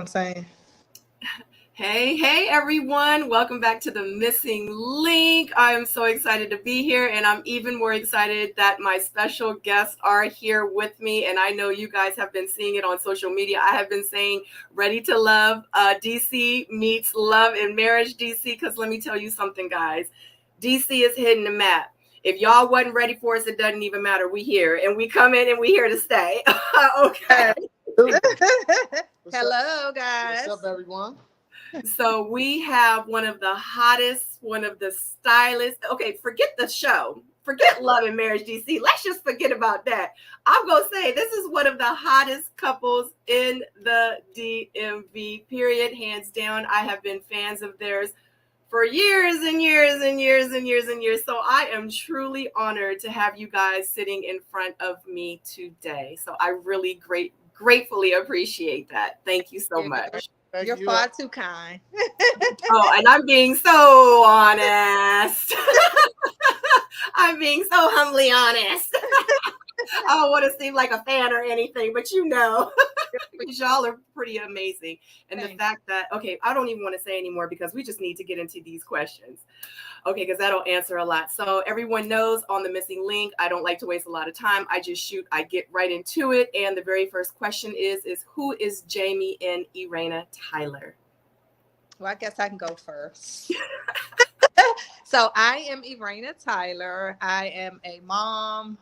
I'm saying? Hey everyone, welcome back to The Missing Link. I am so excited to be here, and I'm even more excited that my special guests are here with me. And I know you guys have been seeing it on social media. I have been saying Ready to Love DC meets Love and Marriage DC, because let me tell you something, guys. DC is hitting the map. If y'all wasn't ready for us, it doesn't even matter. We here, and we come in, and we here to stay. Okay. Hello, guys. What's up, everyone? So we have one of the hottest, one of the stylists. Okay, forget the show. Forget Love and Marriage DC. Let's just forget about that. I'm going to say this is one of the hottest couples in the DMV, period. Hands down. I have been fans of theirs for years and years and years and years and years. So I am truly honored to have you guys sitting in front of me today. So I really gratefully appreciate that. Thank you so much. You're far too kind. Oh, and I'm being so honest. I'm being so humbly honest. I don't want to seem like a fan or anything, but because y'all are pretty amazing. And Thanks. The fact that, okay, I don't even want to say anymore because we just need to get into these questions. Okay, because that'll answer a lot. So everyone knows on The Missing Link, I don't like to waste a lot of time. I just shoot, I get right into it. And the very first question is who is Jamie and Erana Tyler? Well, I guess I can go first. So I am Erana Tyler. I am a mom.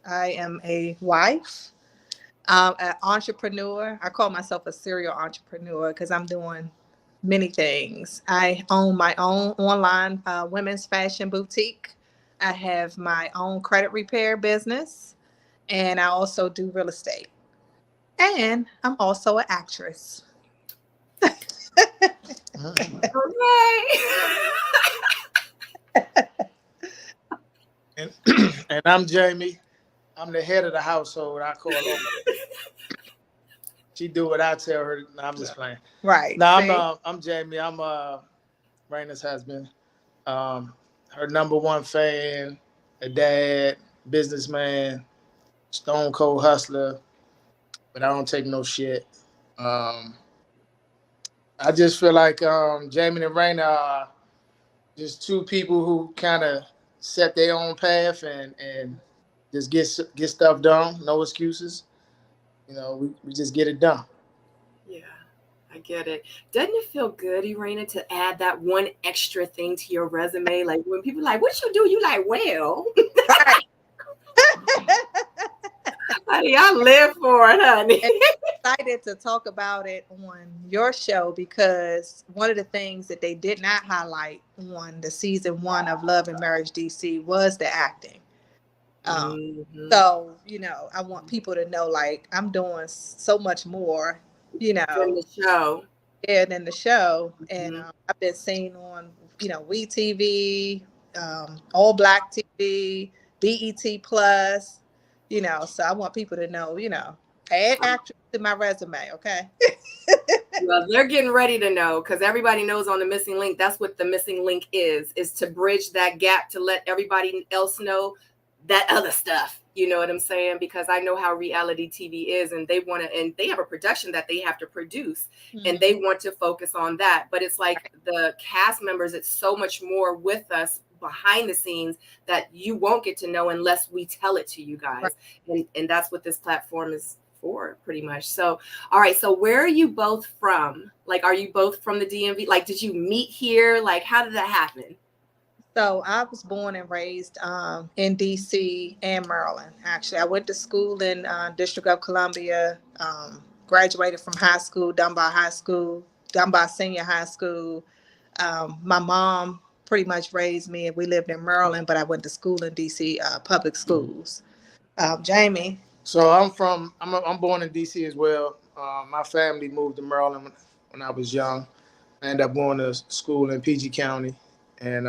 I am a wife, an entrepreneur. I call myself a serial entrepreneur because I'm doing many things. I own my own online women's fashion boutique. I have my own credit repair business, and I also do real estate. And I'm also an actress. And I'm Jamie. I'm the head of the household. I call her. She do what I tell her. No, I'm just playing. Right. No, I'm Jamie. I'm Raina's husband. Her number one fan, a dad, businessman, stone cold hustler. But I don't take no shit. I just feel like Jamie and Raina are just two people who kind of set their own path and just get stuff done. No excuses. You know, we just get it done. Yeah, I get it. Doesn't it feel good, Erana, to add that one extra thing to your resume? Like when people are like, what you do? You like, well. Honey, I live for it, honey. I'm excited to talk about it on your show because one of the things that they did not highlight on the season 1 of Love and Marriage DC was the acting. So, I want people to know, like, I'm doing so much more, than the show. Yeah, than the show. And I've been seen on, WeTV, All Black TV, BET Plus, so I want people to know, add actress to my resume, okay? Well, they're getting ready to know because everybody knows on The Missing Link, that's what The Missing Link is to bridge that gap to let everybody else know that other stuff, you know what I'm saying? Because I know how reality TV is, and they have a production that they have to produce, and they want to focus on that. But it's like the cast members, it's so much more with us behind the scenes that you won't get to know unless we tell it to you guys. Right. And that's what this platform is for, pretty much. So, all right. So where are you both from? Like, are you both from the DMV? Like, did you meet here? Like, how did that happen? So I was born and raised in DC and Maryland. Actually, I went to school in District of Columbia, graduated from high school, Dunbar Senior High School. My mom pretty much raised me, and we lived in Maryland, but I went to school in DC public schools. Jamie. So I'm born in DC as well. My family moved to Maryland when I was young. I ended up going to school in PG County, and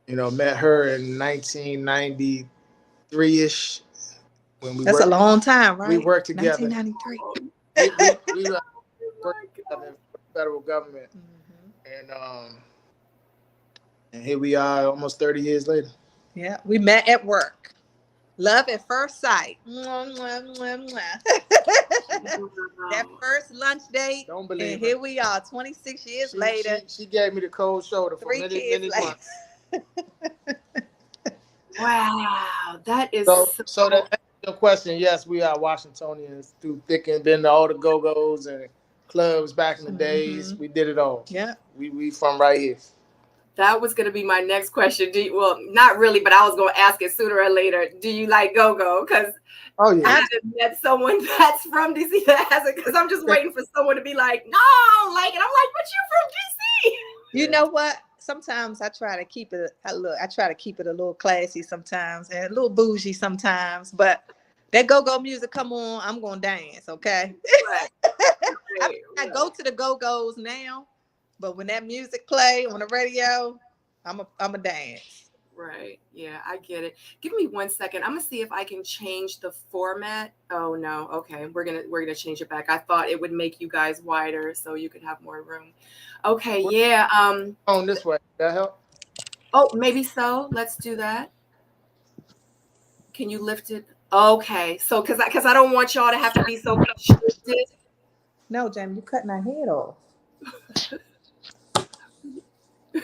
met her in 1993-ish. That's a long time, right? We worked together. 1993. we worked together in the federal government. And here we are almost 30 years later. Yeah, we met at work. Love at first sight. Mwah, mwah, mwah, mwah. That first lunch date. Don't believe and her. here we are, 26 years later. She gave me the cold shoulder for 3 many, kids many later. months. Wow, that is So to answer your question, yes, we are Washingtonians through thick and been to all the go-go's and clubs back in the days. We did it all. Yeah. We from right here. That was going to be my next question. Well, not really, but I was going to ask it sooner or later. Do you like go-go? Because Oh yeah. I haven't met someone that's from DC that has it. Because I'm just waiting for someone to be like, no, I don't like it. I'm like, but you from DC. You know what? Sometimes I try to keep it. I try to keep it a little classy sometimes and a little bougie sometimes. But that go-go music come on, I'm gonna dance. Okay. Right. I go to the go-go's now, but when that music play on the radio, I'm a dance. Right. Yeah, I get it. Give me 1 second. I'm gonna see if I can change the format. Oh no. Okay, we're gonna change it back. I thought it would make you guys wider so you could have more room. Okay. Yeah. On this way. That help? Oh, maybe so. Let's do that. Can you lift it? Okay. So, because I don't want y'all to have to be so constricted. No, Jamie, you cutting our head off.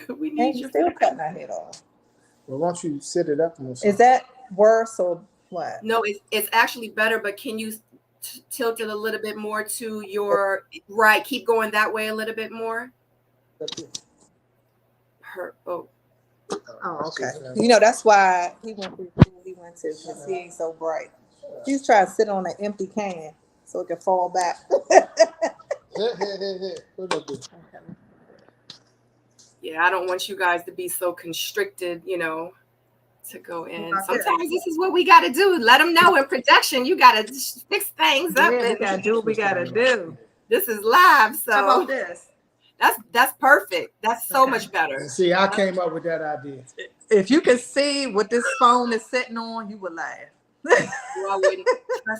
We need And you. you still cutting our head off. Well, why don't you sit it up more? Is that worse or what? No, it's actually better, but can you tilt it a little bit more to your right? Keep going that way a little bit more. Oh, okay. You know, that's why he went through the school he went to, because he ain't so bright. He's trying to sit on an empty can so it can fall back. Yeah, I don't want you guys to be so constricted, to go in. Sometimes this is what we got to do. Let them know in production. You got to fix things up. Yeah, we got to do what we got to do. This is live, so how about this? That's perfect. That's so much better. See, I came up with that idea. If you could see what this phone is sitting on, you would laugh.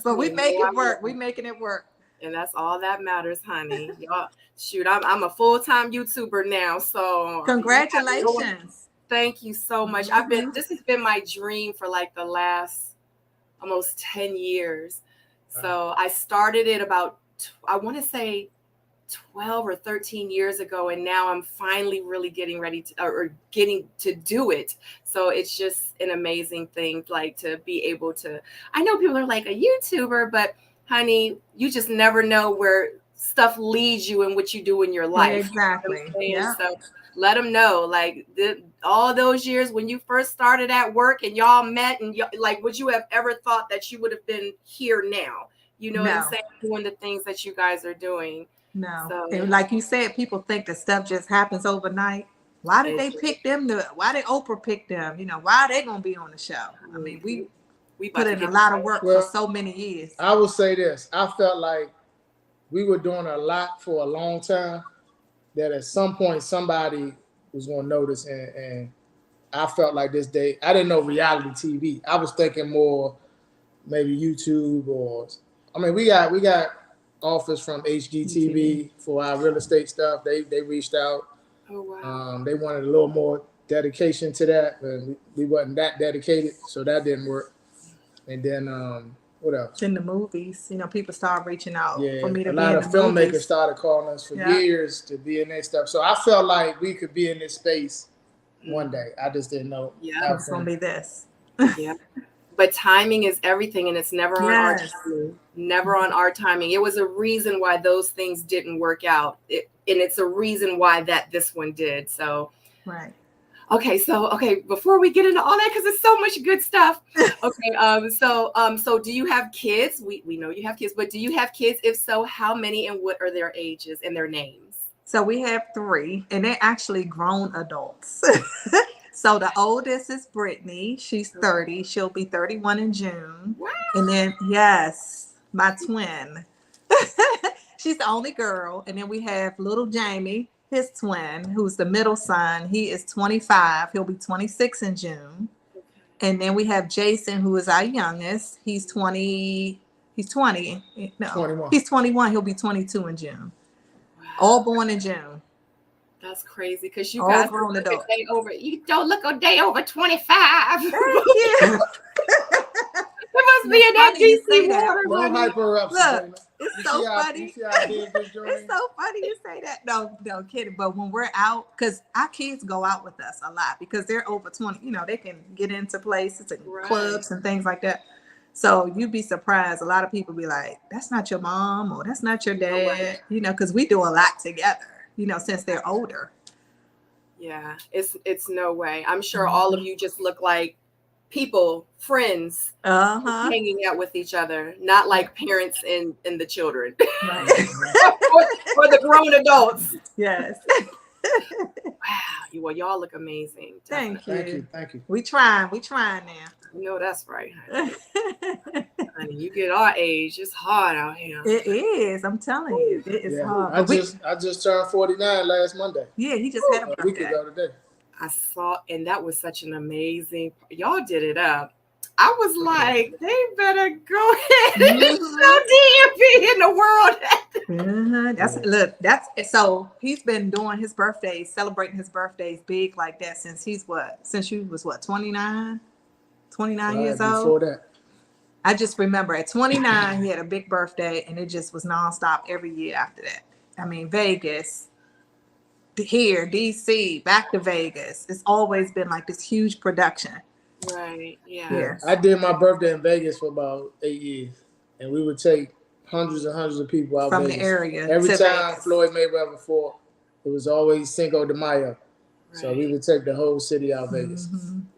But we make it work. We making it work. And that's all that matters, honey. Y'all, shoot, I'm a full-time YouTuber now, so congratulations. Thank you so much. This has been my dream for like the last almost 10 years. So I started it about, I want to say 12 or 13 years ago, and now I'm finally really getting ready to, or getting to do it. So it's just an amazing thing, like to be able to, I know people are like a YouTuber, but honey, you just never know where stuff leads you and what you do in your life. Exactly. Yeah. So let them know, like all those years when you first started at work and y'all met, and like, would you have ever thought that you would have been here now? You know what I'm saying? Doing the things that you guys are doing. No. So, and like you said, people think that stuff just happens overnight. Why did they pick them? Why did Oprah pick them? Why are they going to be on the show? I mean, we put in a lot of work for so many years. I will say this. I felt like we were doing a lot for a long time, that at some point somebody was going to notice. And I felt like this day, I didn't know reality TV. I was thinking more maybe YouTube we got offers from HGTV for our real estate stuff. They reached out. Oh, wow. They wanted a little more dedication to that, and we wasn't that dedicated, so that didn't work. And then what else? In the movies, people started reaching out for me to a be lot in of the filmmakers movies. started calling us for years to be in their stuff. So I felt like we could be in this space one day. I just didn't know. Yeah, it's gonna be this. Yeah. But timing is everything, and it's never on our timing. Never on our timing. It was a reason why those things didn't work out, and it's a reason why this one did. So, right. Okay, so before we get into all that, because it's so much good stuff. Okay, so do you have kids? We know you have kids, but do you have kids? If so, how many, and what are their ages and their names? So we have 3, and they're actually grown adults. So the oldest is Brittany. She's 30. She'll be 31 in June. Wow. And then, yes, my twin. She's the only girl. And then we have little Jamie, his twin, who's the middle son. He is 25. He'll be 26 in June. And then we have Jason, who is our youngest. He's 20. He's 20. No, 21. He's 21. He'll be 22 in June. Wow. All born in June. That's crazy, because you guys look a day over. You don't look a day over 25. Thank you. It must be in that DC water. Don't hype her up, Look, Sabrina. it's You so see how- funny. You see how big this joint It's is? so funny you say that. No kidding. But when we're out, because our kids go out with us a lot because they're over 20, you know, they can get into places and clubs and things like that. So you'd be surprised. A lot of people be like, that's not your mom or that's not your dad, you know, because we do a lot together, you know, since they're older. Yeah, it's no way. I'm sure all of you just look like people, friends, hanging out with each other, not like parents and the children. Right. or the grown adults. Yes. Wow. Well, y'all look amazing. Thank you. Thank you. We trying now. You know that's right, honey. Honey, you get our age, it's hard out here. It is. I'm telling you, it is hard. I just turned 49 last Monday. Yeah, he just had a birthday. A week ago today. I saw, and that was such an amazing. Y'all did it up. I was like, they better go ahead and show DMV in the world. That's so he's been doing his birthdays, celebrating his birthdays big like that since you was 29 years old. Before that. I just remember at 29 he had a big birthday and it just was nonstop every year after that. I mean, Vegas, here, DC, back to Vegas. It's always been like this huge production. Right. Yeah. I did my birthday in Vegas for about 8 years, and we would take hundreds and hundreds of people out from Vegas. the area. Every time Vegas. Floyd Mayweather fought, it was always Cinco de Mayo. Right. So we would take the whole city out Vegas.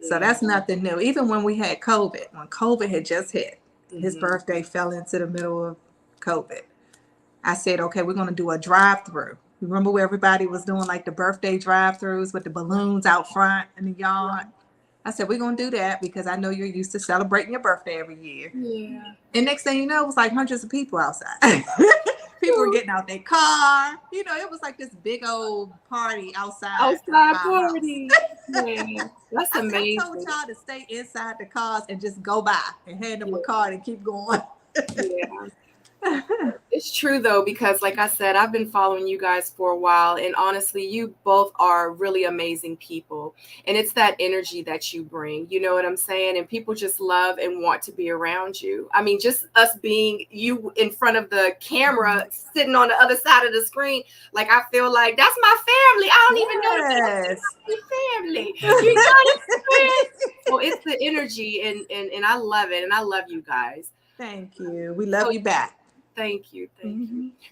So that's nothing new. Even when we had COVID, when COVID had just hit, his birthday fell into the middle of COVID. I said, okay, we're going to do a drive-through. Remember where everybody was doing like the birthday drive-throughs with the balloons out front in the yard? I said, we're going to do that because I know you're used to celebrating your birthday every year. Yeah. And next thing you know, it was like hundreds of people outside. People were getting out their car. You know, it was like this big old party outside. Outside party. Yeah. That's amazing. I told y'all to stay inside the cars and just go by and hand them a card and keep going. Yeah. It's true though, because like I said, I've been following you guys for a while, and honestly, you both are really amazing people, and it's that energy that you bring, you know what I'm saying? And people just love and want to be around you. I mean, just us being you in front of the camera, sitting on the other side of the screen, like I feel like that's my family. I don't even know that's my family. You know what I'm saying? So it's the energy, and I love it, and I love you guys. Thank you. We love you back. Thank you.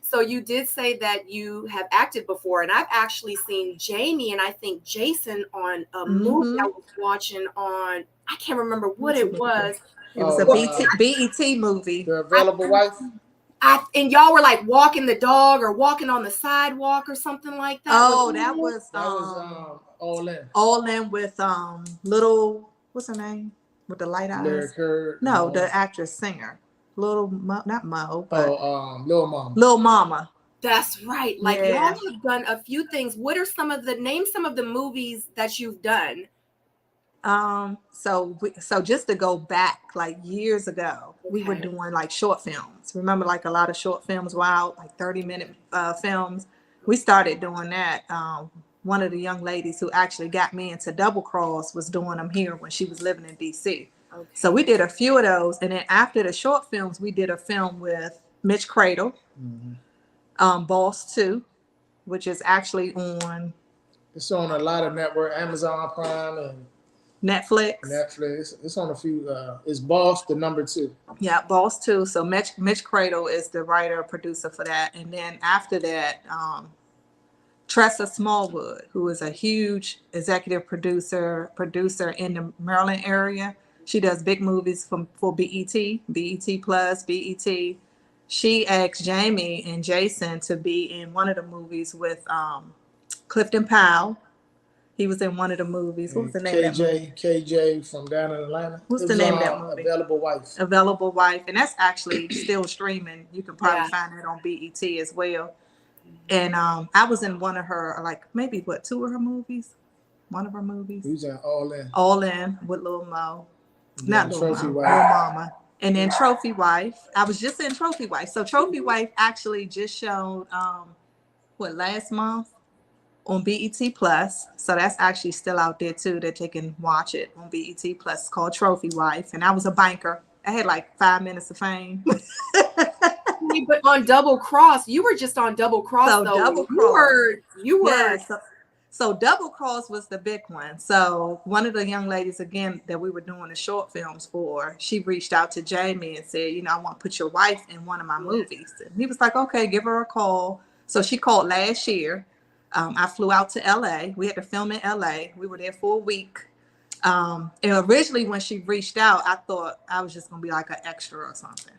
So you did say that you have acted before, and I've actually seen Jamie and I think Jason on a movie I was watching on, I can't remember what it was. It was a BET movie. The Available Wife. And y'all were like walking the dog or walking on the sidewalk or something like that. Oh, that was All In. All In with little, what's her name? With the light eyes. No, the actress singer. Not Mo, but Lil Mama. Lil Mama. That's right. Like y'all have done a few things. What are some of the movies that you've done? So just to go back like years ago, we were doing like short films. Remember, like a lot of short films were out, like 30-minute films. We started doing that. One of the young ladies who actually got me into Double Cross was doing them here when she was living in DC. Okay. So we did a few of those, and then after the short films, we did a film with Mitch Cradle, Boss 2, which is actually on. It's on a lot of network, Amazon Prime and Netflix. It's on a few. It's Boss the number 2. Yeah, Boss 2. So Mitch Cradle is the writer producer for that, and then after that, Tressa Smallwood, who is a huge executive producer in the Maryland area. She does big movies for BET Plus, BET. She asked Jamie and Jason to be in one of the movies with Clifton Powell. He was in one of the movies. What was the name of that movie? KJ from down in Atlanta. What's the name of that movie? Available Wife. Available Wife. And that's actually still streaming. You can probably find it on BET as well. And I was in one of her, like maybe 2 of her movies? One of her movies. He was in All In. All In with Lil Mo. Not Lil Mo, Lil Mama. And then Trophy Wife. I was just in Trophy Wife. So Trophy Wife actually just showed, last month on BET Plus. So that's actually still out there too, that they can watch it on BET Plus. It's called Trophy Wife. And I was a banker I had like 5 minutes of fame. But on Double Cross, you were just on Double Cross, So though. Double Cross. You were. Yeah, so Double Cross was the big one. So one of the young ladies, again, that we were doing the short films for, she reached out to Jamie and said, you know, I want to put your wife in one of my movies. And he was like, okay, give her a call. So she called last year. I flew out to LA. We had to film in LA. We were there for a week. And originally when she reached out, I thought I was just going to be like an extra or something.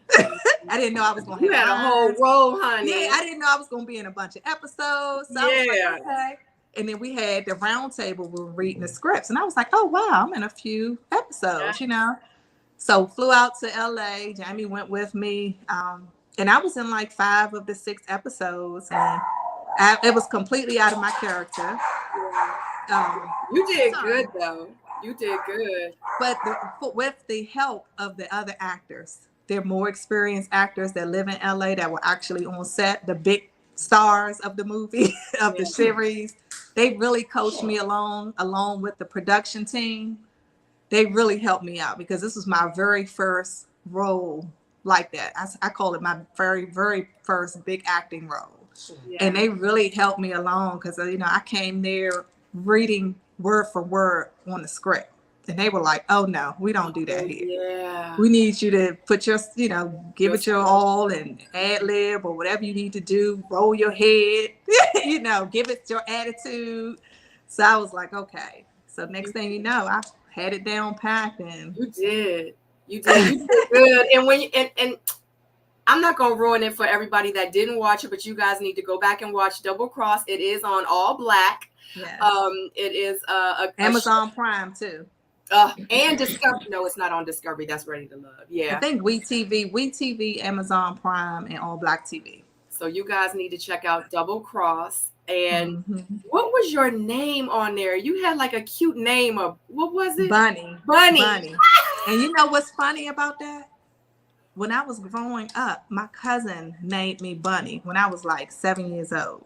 I didn't know I was going to have you had a whole role, honey. Yeah, I didn't know I was going to be in a bunch of episodes. So I was like, okay. And then we had the round table, we were reading the scripts. And I was like, oh, wow, I'm in a few episodes, you know. So flew out to LA. Jamie went with me. And I was in like 5 of the 6 episodes. And it was completely out of my character. You did good, though. You did good. But with the help of the other actors, they're more experienced actors that live in LA that were actually on set, the big stars of the movie, of the series. They really coached me along with the production team. They really helped me out because this was my very first role like that. I call it my very, very first big acting role. Yeah. And they really helped me along because, you know, I came there reading word for word on the script. And they were like, oh, no, we don't do that here. Yeah. We need you to put your, you know, give it your all and ad lib or whatever you need to do. Roll your head, you know, give it your attitude. So I was like, okay. So next thing you know, I had it down packed. And you did. You did good. And when and I'm not going to ruin it for everybody that didn't watch it, but you guys need to go back and watch Double Cross. It is on all black. Yes. It is Amazon Prime too. And Discovery. No, it's not on Discovery. That's Ready to Love. Yeah. I think WeTV, Amazon Prime, and All Black TV. So you guys need to check out Double Cross. And what was your name on there? You had like a cute name of, what was it? Bunny. And you know what's funny about that? When I was growing up, my cousin named me Bunny when I was like 7 years old.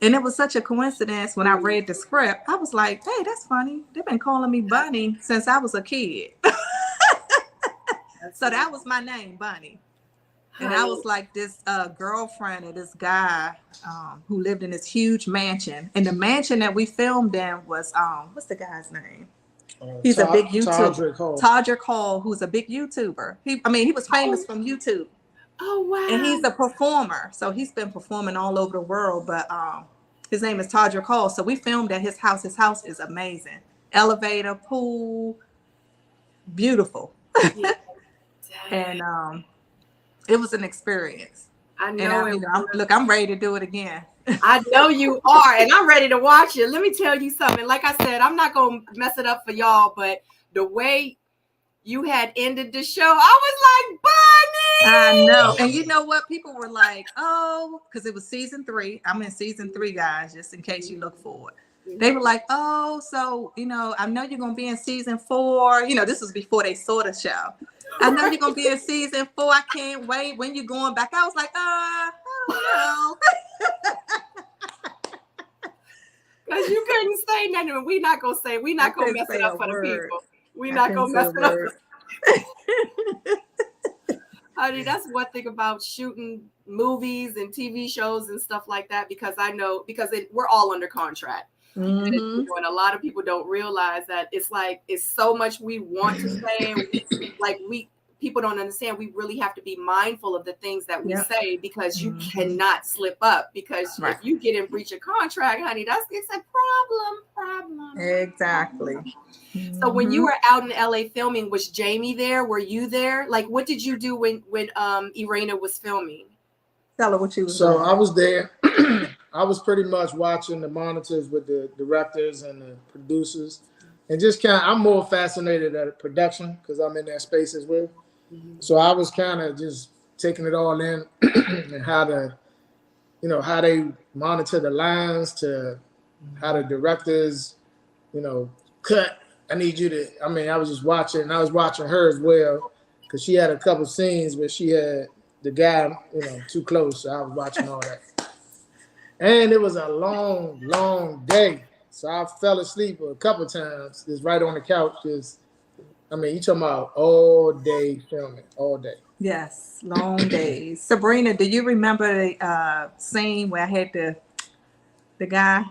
And it was such a coincidence when I read the script. I was like, hey, that's funny. They've been calling me Bunny since I was a kid. So that was my name, Bunny. And I was like this girlfriend of this guy who lived in this huge mansion. And the mansion that we filmed in was, what's the guy's name? He's a big YouTuber. Todrick Hall, who's a big YouTuber. He was famous from YouTube. Oh, wow. And he's a performer. So he's been performing all over the world. But his name is Todrick Hall. So we filmed at his house. His house is amazing. Elevator, pool, beautiful. Yeah. And it was an experience. I know. And I'm ready to do it again. I know you are. And I'm ready to watch it. Let me tell you something. Like I said, I'm not going to mess it up for y'all. But the way you had ended the show, I was like, Bunny! I know. And you know what? People were like, oh, because it was season 3. I'm in season 3, guys, just in case you look for it. They were like, oh, so, you know, I know you're going to be in season 4. You know, this was before they saw the show. I know you're going to be in season 4. I can't wait. When you going back? I was like, I don't know. Because you couldn't say nothing. We're not going to mess it up for the people. We're not going to mess it up. Honey, that's one thing about shooting movies and TV shows and stuff like that, because I know, we're all under contract. And a lot of people don't realize that it's so much we want to say, and people don't understand. We really have to be mindful of the things that we say, because you cannot slip up, because if you get in breach of contract, honey, it's a problem. Exactly. So when you were out in LA filming, was Jamie there? Were you there? Like, what did you do when Erana was filming? Tell her what you was doing. So I was there. I was pretty much watching the monitors with the directors and the producers, and just I'm more fascinated at production because I'm in that space as well. So I was kind of just taking it all in and how they monitor the lines, to how the directors, cut. I need you to, I was just watching, and I was watching her as well, because she had a couple scenes where she had the guy, too close. So I was watching all that. And it was a long, long day. So I fell asleep a couple times, just right on the couch, just I mean, you talking about all day filming, all day. Yes, long days. Sabrina, do you remember the scene where I had the guy?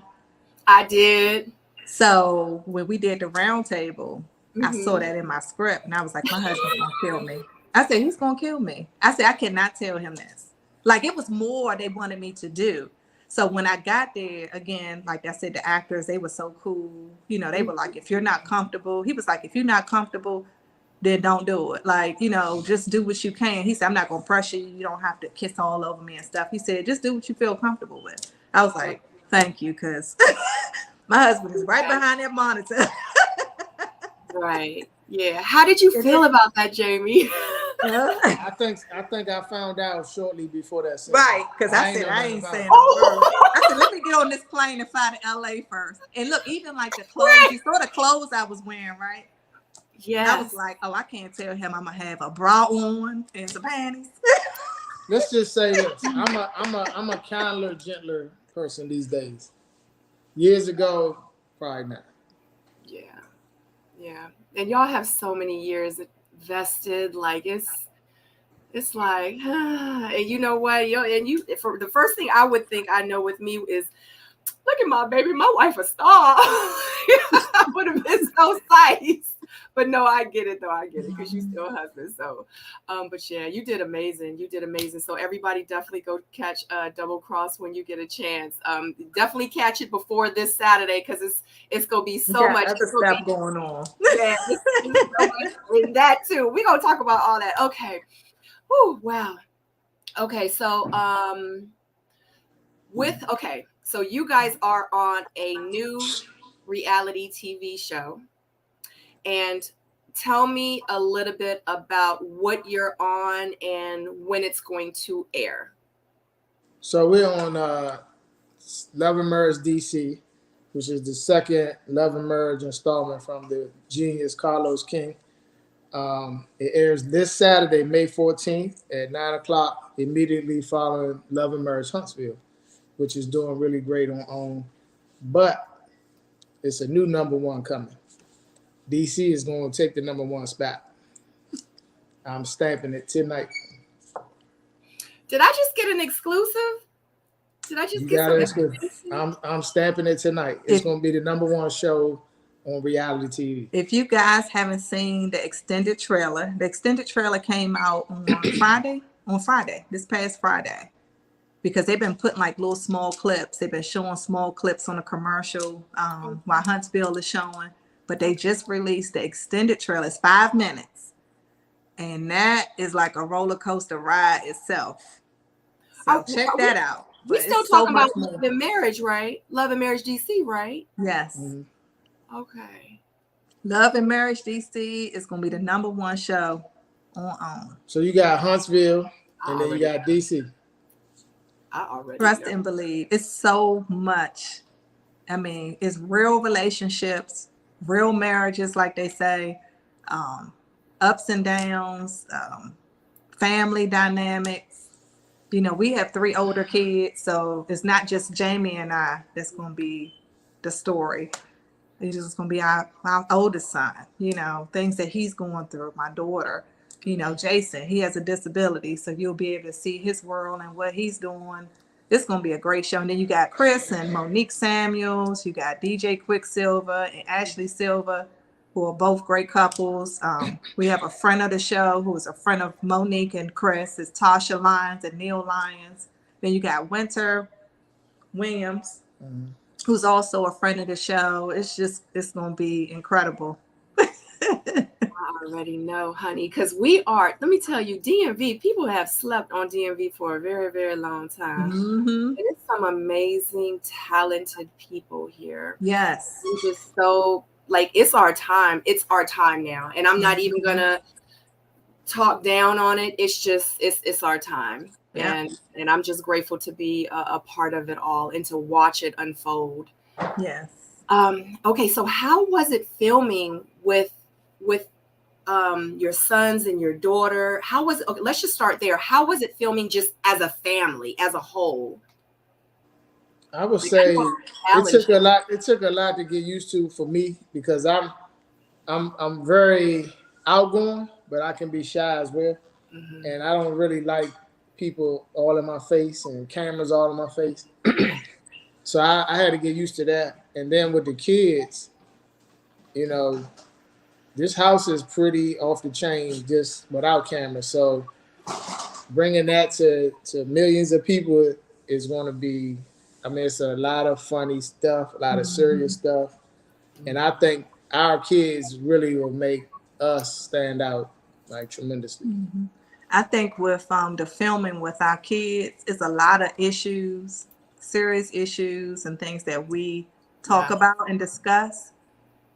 I did. So when we did the round table, I saw Mhm. that in my script, and I was like, my husband's gonna kill me. I said, he's gonna kill me. I said, I cannot tell him this. Like, it was more they wanted me to do. So when I got there, again, like I said, the actors, they were so cool. You know, they were like, if you're not comfortable, he was like, if you're not comfortable, then don't do it. Like, you know, just do what you can. He said, I'm not gonna pressure you. You don't have to kiss all over me and stuff. He said, just do what you feel comfortable with. I was like, thank you, because my husband is right behind that monitor. Right. Yeah. How did you feel about that, Jamie? I think I found out shortly before that scene. Right, because I said I ain't saying no word. I said, let me get on this plane and fly to LA first. And look, even like the clothes, you saw the clothes I was wearing, right? Yeah. I was like, oh, I can't tell him I'm gonna have a bra on and some panties. Let's just say this: I'm a kinder, gentler person these days. Years ago, probably not. Yeah. Yeah. And y'all have so many years vested. Like it's like, and you know what? And you, for the first thing I would think I know with me is, look at my baby, my wife a star. I would have been so psyched. But no, I get it though. I get it because you still husband. So, but yeah, you did amazing. You did amazing. So everybody definitely go catch Double Cross when you get a chance. Definitely catch it before this Saturday because it's gonna be so much other stuff going on. Yeah, it's so much in that too. We're gonna talk about all that. Okay. Whew, wow. Okay, so so you guys are on a new reality TV show. And tell me a little bit about what you're on and when it's going to air. So we're on Love and Merge DC, which is the second Love and Merge installment from the genius Carlos King. It airs this Saturday, May 14th at 9 o'clock, immediately following Love and Merge Huntsville, which is doing really great on OWN. But it's a new number one coming. DC is going to take the number one spot. I'm stamping it tonight. Did I just get an exclusive? Did I just get some exclusive? I'm stamping it tonight. It's going to be the number one show on reality TV. If you guys haven't seen the extended trailer came out on Friday, this past Friday, because they've been putting like little small clips. They've been showing small clips on a commercial while Huntsville is showing. But they just released the extended trailer. It's 5 minutes. And that is like a roller coaster ride itself. So check that out. We're still talking about Love and Marriage, right? Love and Marriage DC, right? Yes. Mm-hmm. Okay. Love and Marriage DC is going to be the number one show on OWN. So you got Huntsville and then you got DC. I already Trust and believe. It's so much. I mean, it's real relationships, real marriages, like they say, ups and downs, family dynamics. You know, we have 3 older kids, so it's not just Jamie and I that's going to be the story. It's just going to be our oldest son, you know, things that he's going through, my daughter. You know, Jason, he has a disability, so you'll be able to see his world and what he's doing. It's going to be a great show. And then you got Chris and Monique Samuels. You got DJ Quicksilver and Ashley Silva, who are both great couples. We have a friend of the show who is a friend of Monique and Chris. It's Tasha Lyons and Neil Lyons. Then you got Winter Williams, who's also a friend of the show. It's going to be incredible. I already know, honey, because let me tell you, DMV, people have slept on DMV for a very, very long time. Mm-hmm. There's some amazing, talented people here. Yes. We're just so, like, it's our time. It's our time now. And I'm not even going to talk down on it. It's just, it's our time. Yeah. And I'm just grateful to be a part of it all and to watch it unfold. Yes. Okay, so how was it filming with your sons and your daughter? How was it? Okay, let's just start there. How was it filming just as a family, as a whole? I would say it took a lot to get used to for me because I'm very outgoing, but I can be shy as well. Mhm. And I don't really like people all in my face and cameras all in my face. So I had to get used to that. And then with the kids, you know, this house is pretty off the chain just without cameras. So bringing that to millions of people is going to be, I mean, it's a lot of funny stuff, a lot of serious stuff. And I think our kids really will make us stand out like tremendously. I think with the filming with our kids, it's a lot of issues, serious issues, and things that we talk Yeah. about and discuss.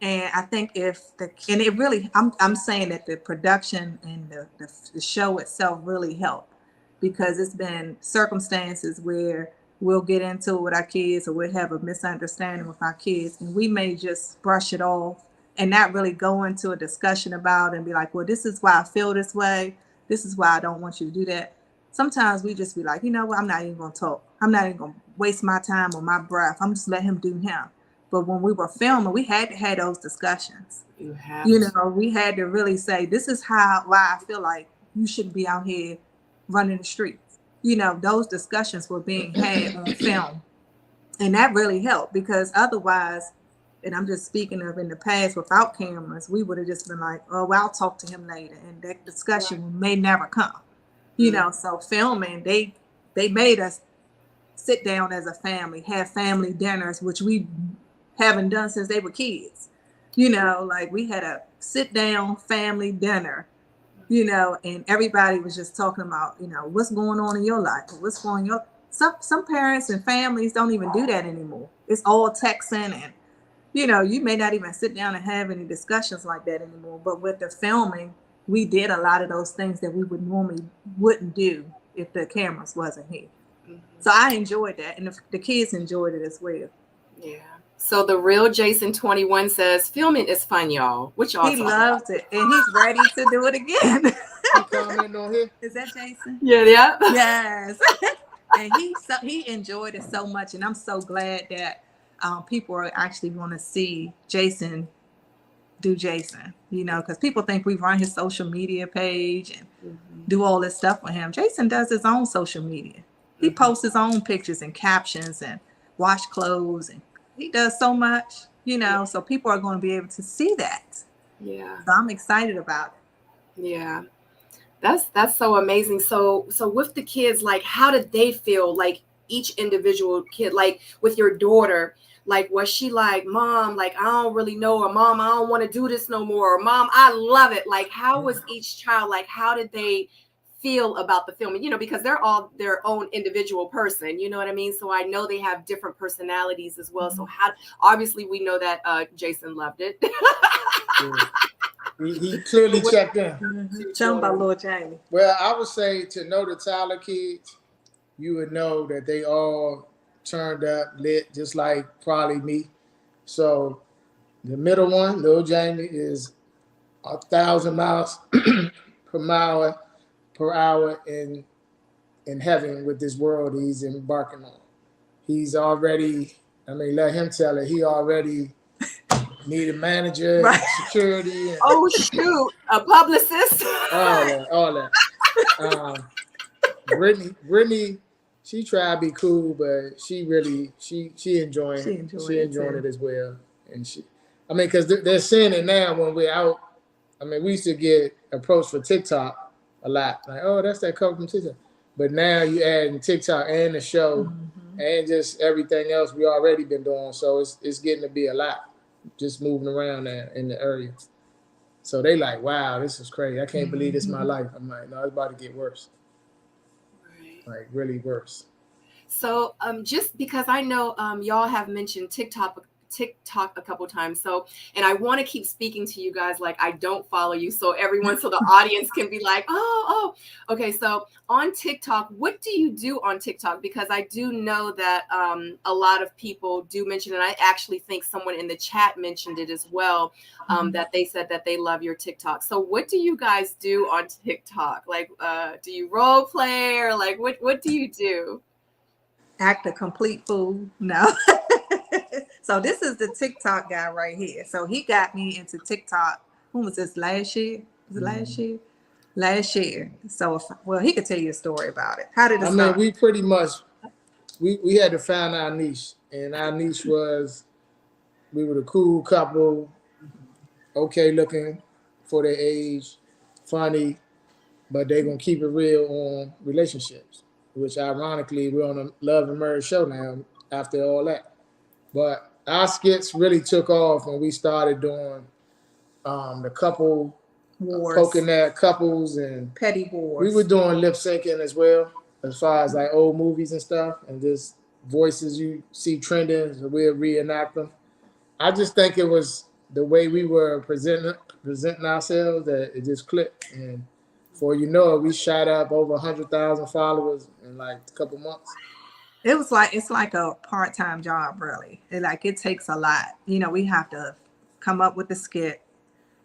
And I think and it really, I'm saying that the production and the show itself really helped, because it's been circumstances where we'll get into it with our kids, or we'll have a misunderstanding with our kids, and we may just brush it off and not really go into a discussion about it and be like, well, this is why I feel this way. This is why I don't want you to do that. Sometimes we just be like, you know what, I'm not even going to talk. I'm not even going to waste my time or my breath. I'm just let him do him. But when we were filming, we had to have those discussions. You have You to. know, we had to really say, this is why I feel like you shouldn't be out here running the streets. You know, those discussions were being had on film. And that really helped, because otherwise, and I'm just speaking of in the past without cameras, we would have just been like, oh, well, I'll talk to him later. And that discussion may never come. You know, so filming, they made us sit down as a family, have family dinners, which we haven't done since they were kids. You know, like we had a sit down family dinner, you know, and everybody was just talking about, you know, what's going on in your life, what's going on. Some parents and families don't even do that anymore. It's all texting, and you know, you may not even sit down and have any discussions like that anymore. But with the filming, we did a lot of those things that we wouldn't do if the cameras wasn't here. So I enjoyed that, and the kids enjoyed it as well. Yeah. So the real Jason 21 says filming is fun, y'all. What y'all He talking loves it, and he's ready to do it again. You commenting on here? Is that Jason? Yeah. Yes. And he enjoyed it so much, and I'm so glad that people are actually going to see Jason do Jason. You know, because people think we run his social media page and do all this stuff with him. Jason does his own social media. He posts his own pictures and captions and wash clothes, and he does so much. You know, so people are going to be able to see that. Yeah. So I'm excited about it. Yeah. That's so amazing. So with the kids, like, how did they feel? Like each individual kid, like with your daughter, like, was she like, Mom, like, I don't really know, or Mom, I don't want to do this no more, or Mom, I love it. Like, how was each child, like, how did they feel about the film? You know, because they're all their own individual person, you know what I mean? So I know they have different personalities as well. So obviously we know that Jason loved it. He clearly checked in. Tell him about Lord Jamie. Well, I would say to know the Tyler kids, you would know that they all turned up, lit, just like probably me. So the middle one, Lil Jamie, is 1,000 miles per hour in heaven with this world he's embarking on. He's already, I mean, let him tell it. He already need a manager, Right. security. And Oh shoot, a publicist. all that. Brittany, she tried to be cool, but she enjoying it as well. And I mean, because they're seeing it now when we're out. I mean, we used to get approached for TikTok a lot, like, oh, that's that couple from TikTok. But now you add TikTok and the show and just everything else we already been doing, so it's getting to be a lot, just moving around there in the area. So they like, wow, this is crazy. I can't believe this is my life. I'm like, no, it's about to get worse. Right. Like really worse. So just because I know y'all have mentioned TikTok a couple times. So, and I want to keep speaking to you guys like I don't follow you. So everyone, so the audience can be like, oh, okay. So on TikTok, what do you do on TikTok? Because I do know that a lot of people do mention, and I actually think someone in the chat mentioned it as well, that they said that they love your TikTok. So what do you guys do on TikTok? Like, do you role play, or like, what do you do? Act a complete fool? No. So this is the TikTok guy right here. So he got me into TikTok. When was this, last year? Was it last year? Last year. So, well, he could tell you a story about it. How did it start? we pretty much, we had to find our niche. And our niche was, we were the cool couple, okay looking for their age, funny, but they're going to keep it real on relationships, which ironically, we're on a Love and Marriage show now after all that. But our skits really took off when we started doing the couple Wars. poking at couples, and Petty wars. we were doing lip syncing as well, as far as like old movies and stuff, and just voices you see trending, so we'll reenact them. I just think it was the way we were presenting ourselves that it just clicked, and before you know it, we shot up over 100,000 followers in like a couple months. It's like a part-time job, really. It takes a lot. We have to come up with the skit.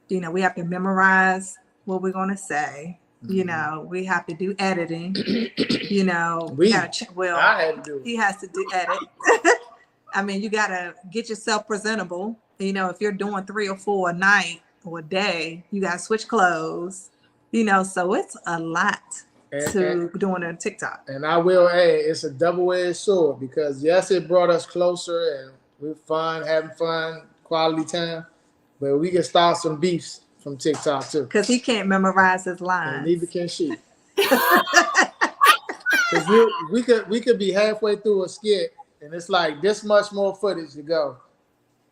We have to memorize what we're gonna say. Mm-hmm. We have to do editing. I had to do it. He has to do edit. I mean, you gotta get yourself presentable. If you're doing 3 or 4 a night or a day, you gotta switch clothes. So it's a lot to doing a TikTok. And I will add, it's a double-edged sword, because yes, it brought us closer and we're fun, having fun, quality time. But we can start some beefs from TikTok too. Because he can't memorize his lines. And neither can she. we could be halfway through a skit and it's like this much more footage to go.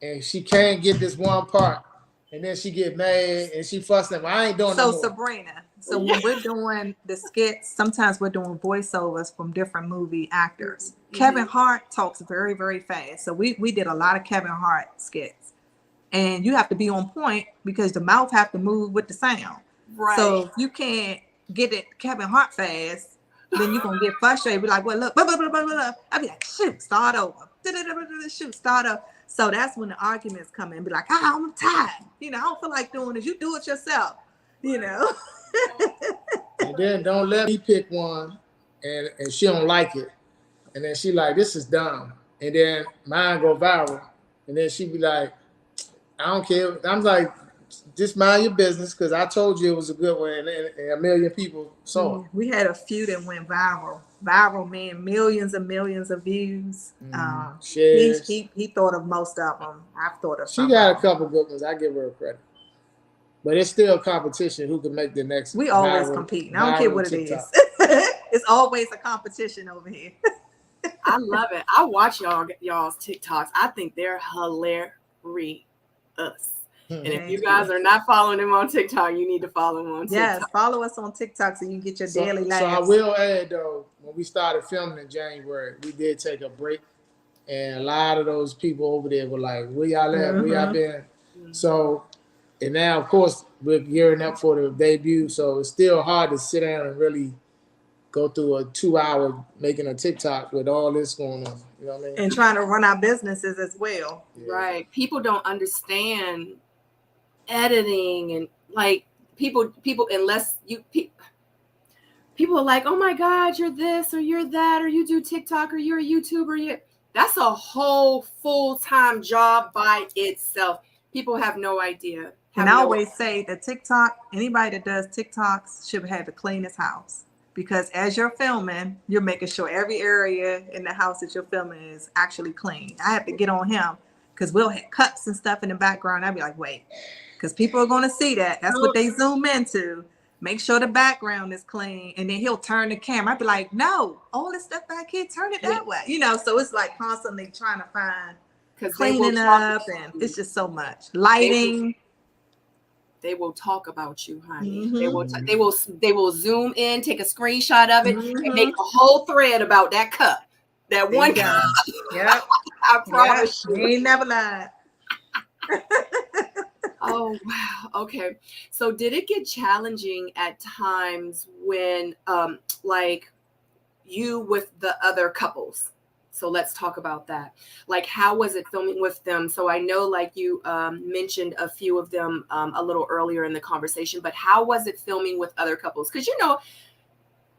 And she can't get this one part. And then she get mad and she fussing. I ain't doing no more. Sabrina. So when we're doing the skits, sometimes we're doing voiceovers from different movie actors. Mm-hmm. Kevin Hart talks very, very fast. So we did a lot of Kevin Hart skits. And you have to be on point because the mouth have to move with the sound. Right. So if you can't get it Kevin Hart fast, then you're going to get frustrated. Be like, well, look, blah, blah, blah, blah, blah. I'll be like, shoot, start over. Shoot, start over. So that's when the arguments come in. Be like, I'm tired. I don't feel like doing this. You do it yourself, And then don't let me pick one and she don't like it. And then she like, this is dumb. And then mine go viral. And then she be like, I don't care. I'm like, just mind your business, because I told you it was a good one, and a million people saw it. We had a few that went viral. Viral mean millions and millions of views. Shares. He thought of most of them. I've thought of She some. got a couple good ones. I give her credit. But it's still competition. Who can make the next? We always compete. I don't care what TikTok. It is. It's always a competition over here. I love it. I watch y'all's TikToks. I think they're hilarious. And if you guys are not following them on TikTok, you need to follow them on TikTok. Yes, follow us on TikTok so you can get your daily laughs. So I will add, though, when we started filming in January, we did take a break. And a lot of those people over there were like, where y'all at? Where y'all been? Mm-hmm. So, and now, of course, we're gearing up for the debut. So it's still hard to sit down and really go through a 2-hour making a TikTok with all this going on. You know what I mean? And trying to run our businesses as well. Yeah. Right. People don't understand editing, and like people unless you people are like, oh my God, you're this or you're that, or you do TikTok or you're a YouTuber. That's a whole full-time job by itself. People have no idea. And I always say that TikTok, anybody that does TikToks should have the cleanest house. Because as you're filming, you're making sure every area in the house that you're filming is actually clean. I have to get on him because we'll have cuts and stuff in the background. I'd be like, wait, because people are going to see that. That's what they zoom into. Make sure the background is clean. And then he'll turn the camera. I'd be like, no, all this stuff back here, turn it that way. So it's like constantly trying to find cleaning up, and it's just so much. Lighting. They will talk about you, honey. Mm-hmm. They will zoom in, take a screenshot of it, and make a whole thread about that cup. That one cup. Yep. I promise you. We ain't never lied. Oh, wow. Okay. So did it get challenging at times when like you with the other couples? So let's talk about that. Like, how was it filming with them? So I know, like, you mentioned a few of them a little earlier in the conversation, but how was it filming with other couples? Because,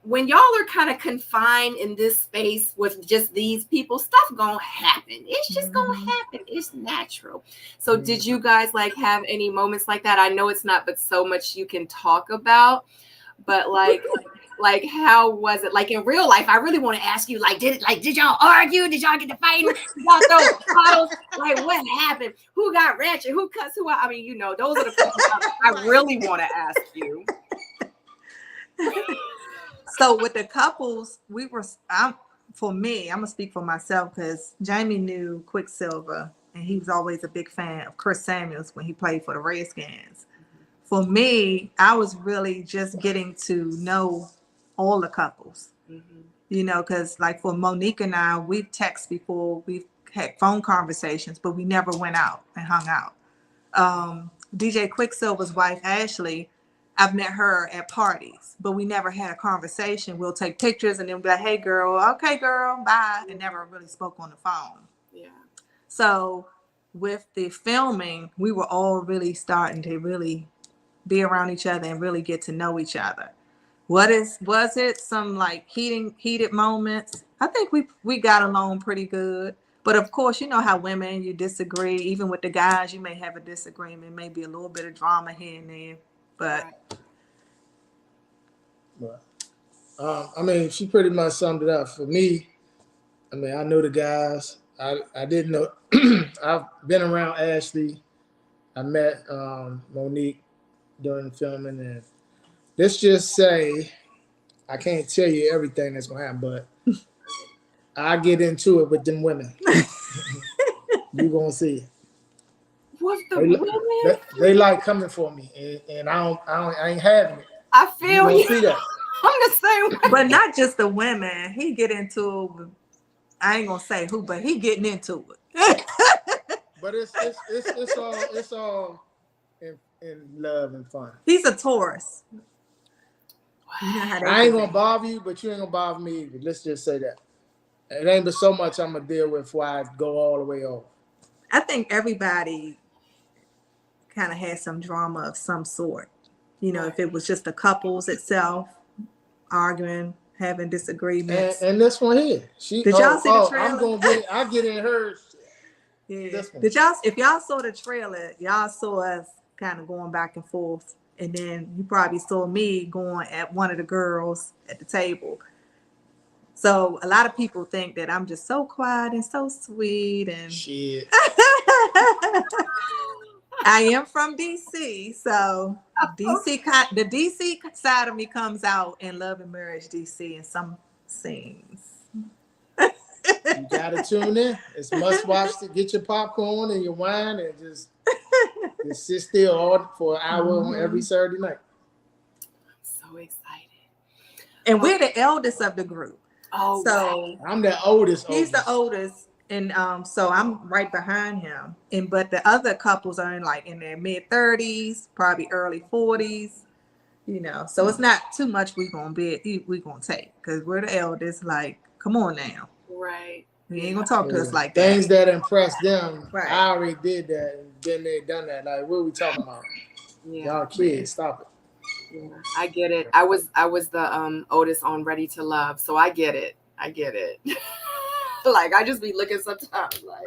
when y'all are kind of confined in this space with just these people, stuff gonna happen. It's just gonna happen. It's natural. So did you guys like have any moments like that? I know it's not, but so much you can talk about. But like how was it? Like in real life, I really want to ask you, like, did y'all argue? Did y'all get to fighting? Did y'all throw bottles? Like, what happened? Who got ratchet? Who cussed who out? I mean, those are the questions I really want to ask you. So with the couples, for me, I'm gonna speak for myself because Jamie knew Quicksilver and he was always a big fan of Chris Samuels when he played for the Redskins. For me, I was really just getting to know all the couples, because like for Monique and I, we've texted before, we've had phone conversations, but we never went out and hung out. DJ Quicksilver's wife, Ashley, I've met her at parties, but we never had a conversation. We'll take pictures and then be like, hey, girl, okay, girl, bye, and never really spoke on the phone. Yeah. So with the filming, we were all really starting to really be around each other and really get to know each other. Was it some like heated moments? I think we got along pretty good. But of course, you know how women, you disagree. Even with the guys, you may have a disagreement, maybe a little bit of drama here and there. But I mean, she pretty much summed it up for me. I mean, I know the guys. I didn't know. I've been around Ashley. I met Monique during the filming, and let's just say I can't tell you everything that's gonna happen, but I get into it with them women. You gonna see it. What's the women? They like coming for me, and I ain't having it. I feel you. See that. I'm the same way. But not just the women. He get into it with, I ain't gonna say who, but he getting into it. But it's all in love and fun. He's a Taurus. You know how I ain't gonna bother you, but you ain't gonna bother me either. Let's just say that. It ain't but so much I'm gonna deal with before I go all the way off. I think everybody kind of had some drama of some sort. If it was just the couples itself arguing, having disagreements. And this one here, did y'all see the trailer? I get in hers. Yeah. If y'all saw the trailer, y'all saw us kind of going back and forth, and then you probably saw me going at one of the girls at the table. So a lot of people think that I'm just so quiet and so sweet and shit. I am from DC, so the DC side of me comes out in Love and Marriage DC in some scenes. You gotta tune in. It's must watch to get your popcorn and your wine and just sit still all for an hour on every Saturday night. So excited. And we're the eldest of the group. Oh, so I'm the oldest. He's the oldest. And so I'm right behind him. But the other couples are in their mid-30s, probably early 40s, So it's not too much we gonna take because we're the eldest. Like, come on now. Right. You ain't gonna talk to us like Things that. that impress them. Right. I already did that and been there, done that. Like, what are we talking about? Yeah. Y'all kids, stop it. Yeah, I get it. I was the oldest on Ready to Love, so I get it. Like I just be looking sometimes like.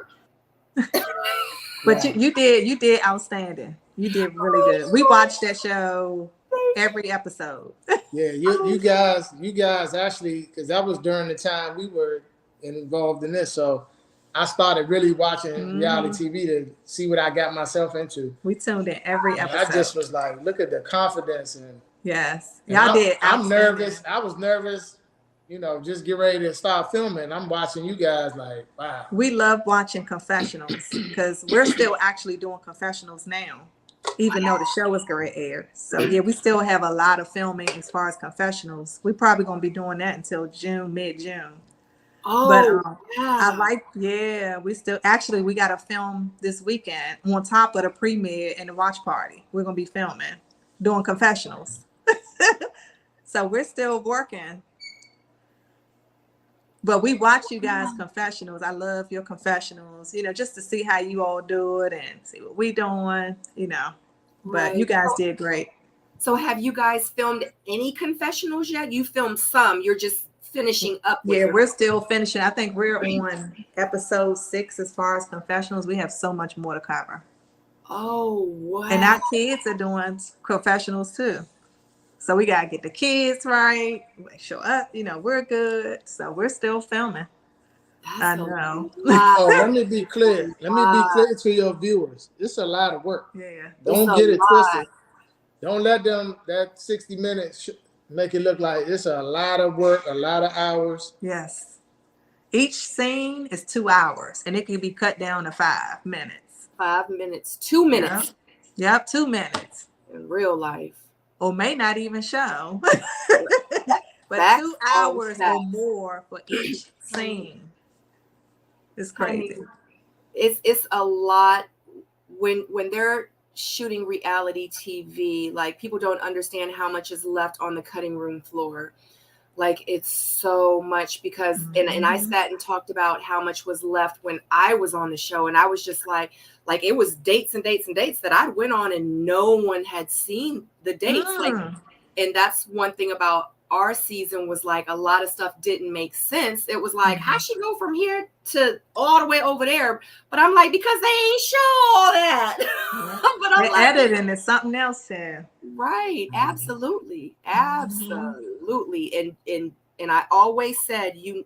But you did outstanding. You did really good. We watched that show every episode. Yeah, you guys actually, because that was during the time we were involved in this, so I started really watching reality TV to see what I got myself into. We tuned in every episode. I just was like, look at the confidence and yes, y'all did. I'm nervous. I was nervous. Just get ready to start filming. I'm watching you guys like, wow. We love watching confessionals because we're still actually doing confessionals now, even though the show is going to air. So yeah, we still have a lot of filming as far as confessionals. We're probably going to be doing that until mid-June. Oh, but we got to film this weekend on top of the premiere and the watch party. We're going to be filming, doing confessionals. So we're still working. But we watch you guys' confessionals. I love your confessionals, just to see how you all do it and see what we doing, But you guys did great. So have you guys filmed any confessionals yet? You filmed some. You're just finishing up with Yeah, your- we're still finishing. I think we're on episode 6 as far as confessionals. We have so much more to cover. Oh, wow. And our kids are doing confessionals too. So we gotta get the kids right, make sure we're good. So we're still filming. That's I a know. lot. Oh, let me be clear. Let me be clear to your viewers. It's a lot of work. Yeah. Don't It's a get it lot. twisted. Don't let them that 60 minutes make it look like it's a lot of work, a lot of hours. Yes. Each scene is 2 hours, and it can be cut down to 5 minutes. 5 minutes, 2 minutes Yep, 2 minutes. in real life. Or may not even show. But Facts 2 on hours facts. or more for each scene. It's crazy. It's a lot when they're shooting reality TV. Like, people don't understand how much is left on the cutting room floor. Like, it's so much because and I sat and talked about how much was left when I was on the show, and I was just like it was dates and dates and dates that I went on and no one had seen the dates. Like, and that's one thing about our season was like a lot of stuff didn't make sense. It was like, how she go from here to all the way over there? But I'm like, because they ain't show all that. But I'm The editing is something else there. Right. Absolutely. Absolutely. And I always said, you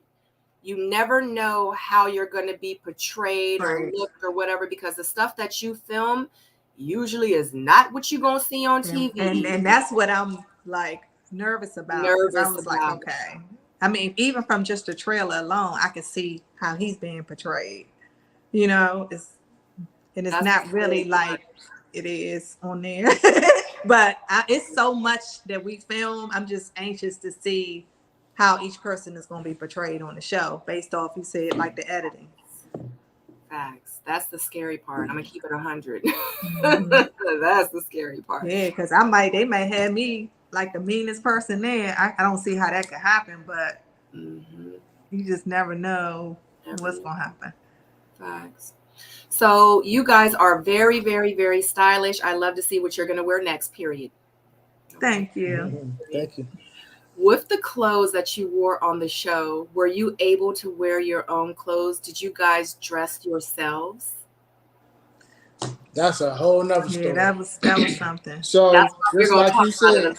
never know how you're going to be portrayed or looked or whatever, because the stuff that you film usually is not what you're going to see on TV. And that's what I'm like nervous about. I was like, okay. I mean, even from just the trailer alone, I can see how he's being portrayed. It's not really like it is on there. But it's so much that we film. I'm just anxious to see how each person is going to be portrayed on the show based off, you said, like the editing. Facts. That's the scary part. I'm gonna keep it 100. That's the scary part. Yeah, because they may have me like the meanest person there. I don't see how that could happen, but you just never know what's gonna happen. Facts. So you guys are very, very, very stylish. I love to see what you're gonna wear next. Period. Thank you. Thank you. With the clothes that you wore on the show, were you able to wear your own clothes? Did you guys dress yourselves? That's a whole nother story. Yeah, that was something. So just like you said,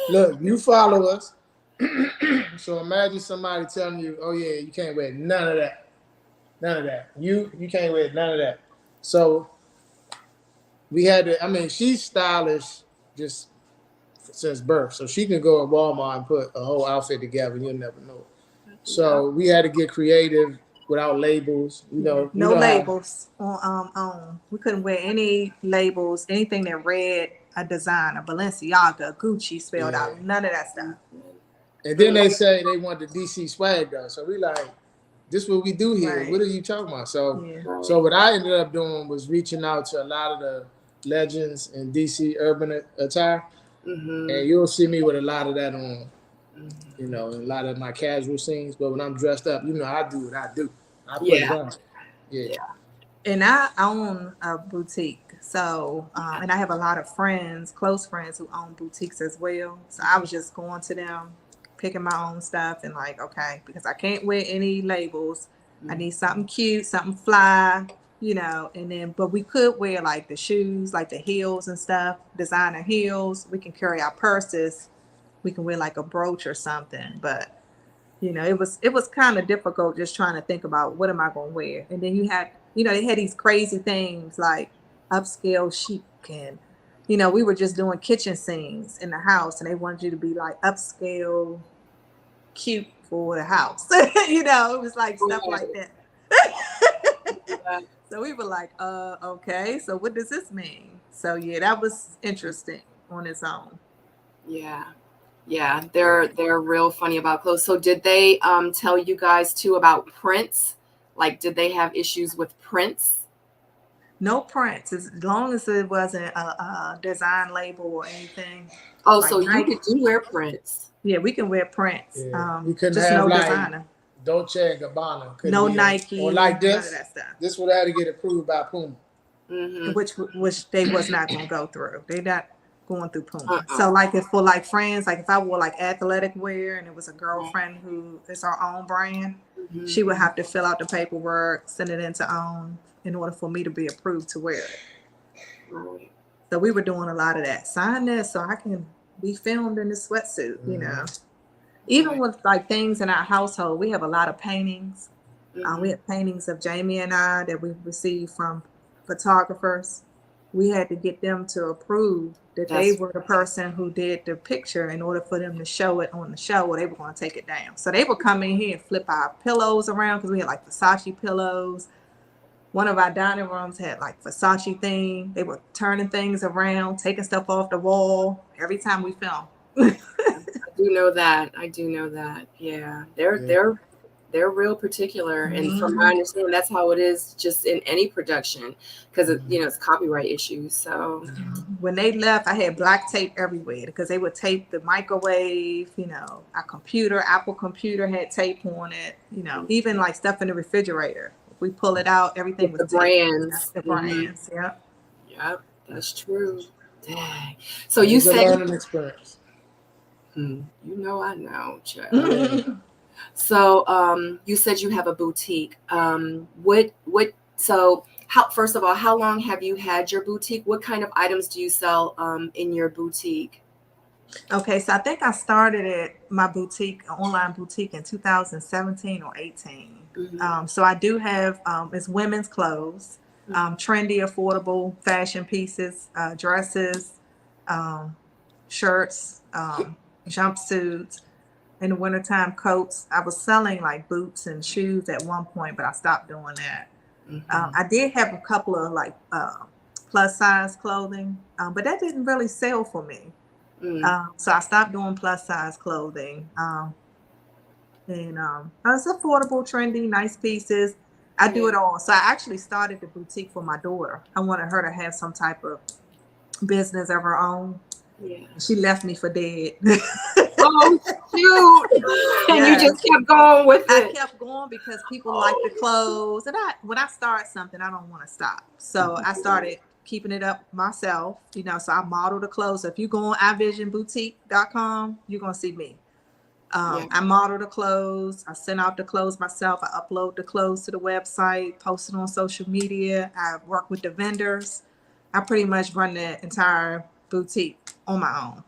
look, you follow us. So imagine somebody telling you, "Oh yeah, you can't wear none of that, none of that. You can't wear none of that." So we had to. I mean, she's stylish just since birth, so she can go at Walmart and put a whole outfit together. You'll never know. So we had to get creative without labels. No labels on. We couldn't wear any labels, anything that read a designer, Balenciaga, Gucci spelled out, none of that stuff. And then they say they want the DC swag though. So we like, this is what we do here. Right. What are you talking about? So what I ended up doing was reaching out to a lot of the legends in DC urban attire. And you'll see me with a lot of that on, and a lot of my casual scenes. But when I'm dressed up, I do what I do. I put it on. Yeah. And I own a boutique. So, and I have a lot of friends, close friends who own boutiques as well. So I was just going to them, picking my own stuff and like, okay, because I can't wear any labels. I need something cute, something fly. But we could wear like the shoes, like the heels and stuff, designer heels. We can carry our purses. We can wear like a brooch or something. But, it was kind of difficult just trying to think about what am I going to wear. And then you had, they had these crazy things like upscale chic. And, we were just doing kitchen scenes in the house and they wanted you to be like upscale, cute for the house. It was like stuff like that. So we were like, okay, so what does this mean? So yeah, that was interesting on its own. Yeah, they're real funny about clothes. So did they tell you guys too about prints? Like, did they have issues with prints? No prints, as long as it wasn't a design label or anything. Oh, like so Nike. You could wear prints. Yeah, we can wear prints. Yeah. You couldn't just have no like designer. Dolce and Gabbana. No Nike. Or like this. None of that stuff. This would have to get approved by Puma. Which they was not going to go through. They not. going through Puma. So like if for like friends, like if I wore like athletic wear and it was a girlfriend who is our own brand, she would have to fill out the paperwork, send it into OWN in order for me to be approved to wear it. Right. So we were doing a lot of that. Sign this so I can be filmed in this sweatsuit, you know. Even with like things in our household, we have a lot of paintings. We have paintings of Jamie and I that we received from photographers. We had to get them to approve that they were the person who did the picture in order for them to show it on the show, or they were going to take it down. So they would come in here and flip our pillows around because we had like Versace pillows. One of our dining rooms had like Versace thing. They were turning things around, taking stuff off the wall every time we film. I do know that. Yeah, they're real particular, and from my understanding, that's how it is just in any production, because it's copyright issues. So when they left, I had black tape everywhere because they would tape the microwave, our computer, Apple computer had tape on it, even like stuff in the refrigerator. If we pull it out, everything was the brands. That's the brands. Yep, that's true. Dang. So you said learning experience. I know, child. So you said you have a boutique. First of all, how long have you had your boutique? What kind of items do you sell in your boutique? Okay, so I think I started my boutique, online boutique, in 2017 or 18. So I do have it's women's clothes, trendy, affordable fashion pieces, dresses, shirts, jumpsuits. In the wintertime, coats. I was selling like boots and shoes at one point, but I stopped doing that. I did have a couple of like plus size clothing, but that didn't really sell for me. So I stopped doing plus size clothing. And it's affordable, trendy, nice pieces. I do it all. So I actually started the boutique for my daughter. I wanted her to have some type of business of her own. Yeah. She left me for dead. Oh, shoot. And you just kept going with it. I kept going because people like the clothes. And when I start something, I don't want to stop. So I started keeping it up myself, so I model the clothes. So if you go on ivisionboutique.com, you're going to see me. I model the clothes. I send out the clothes myself. I upload the clothes to the website, post it on social media. I work with the vendors. I pretty much run the entire boutique on my own.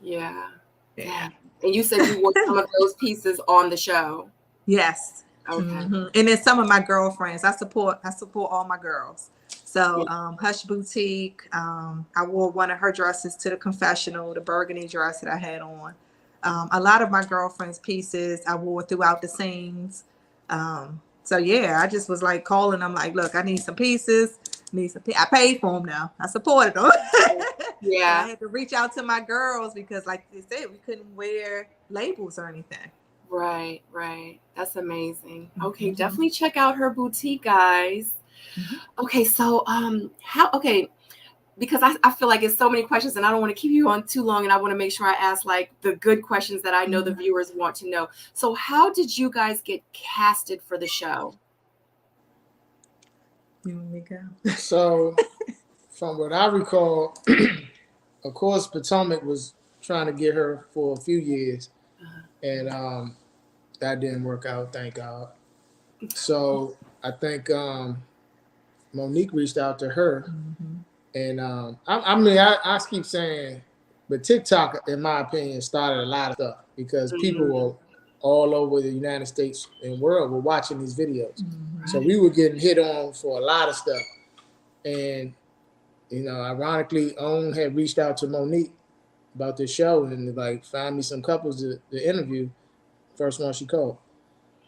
Yeah. And you said you wore some of those pieces on the show. Yes. Okay. And then some of my girlfriends. I support all my girls. So Hush Boutique. I wore one of her dresses to the confessional, the burgundy dress that I had on. A lot of my girlfriends' pieces I wore throughout the scenes. So I just was like calling them like, look, I need some pieces. I paid for them now. I supported them. I had to reach out to my girls because, like they said, we couldn't wear labels or anything. Right. That's amazing. Okay, definitely check out her boutique, guys. Okay, so because I feel like it's so many questions and I don't want to keep you on too long, and I want to make sure I ask like the good questions that I know the viewers want to know. So how did you guys get casted for the show? You want me to go? So from what I recall, of course, Potomac was trying to get her for a few years, and that didn't work out, thank God. So I think Monique reached out to her, and I keep saying, but TikTok, in my opinion, started a lot of stuff because people were all over the United States and world were watching these videos. So we were getting hit on for a lot of stuff. And, ironically, OWN had reached out to Monique about this show and like find me some couples to interview. First one she called.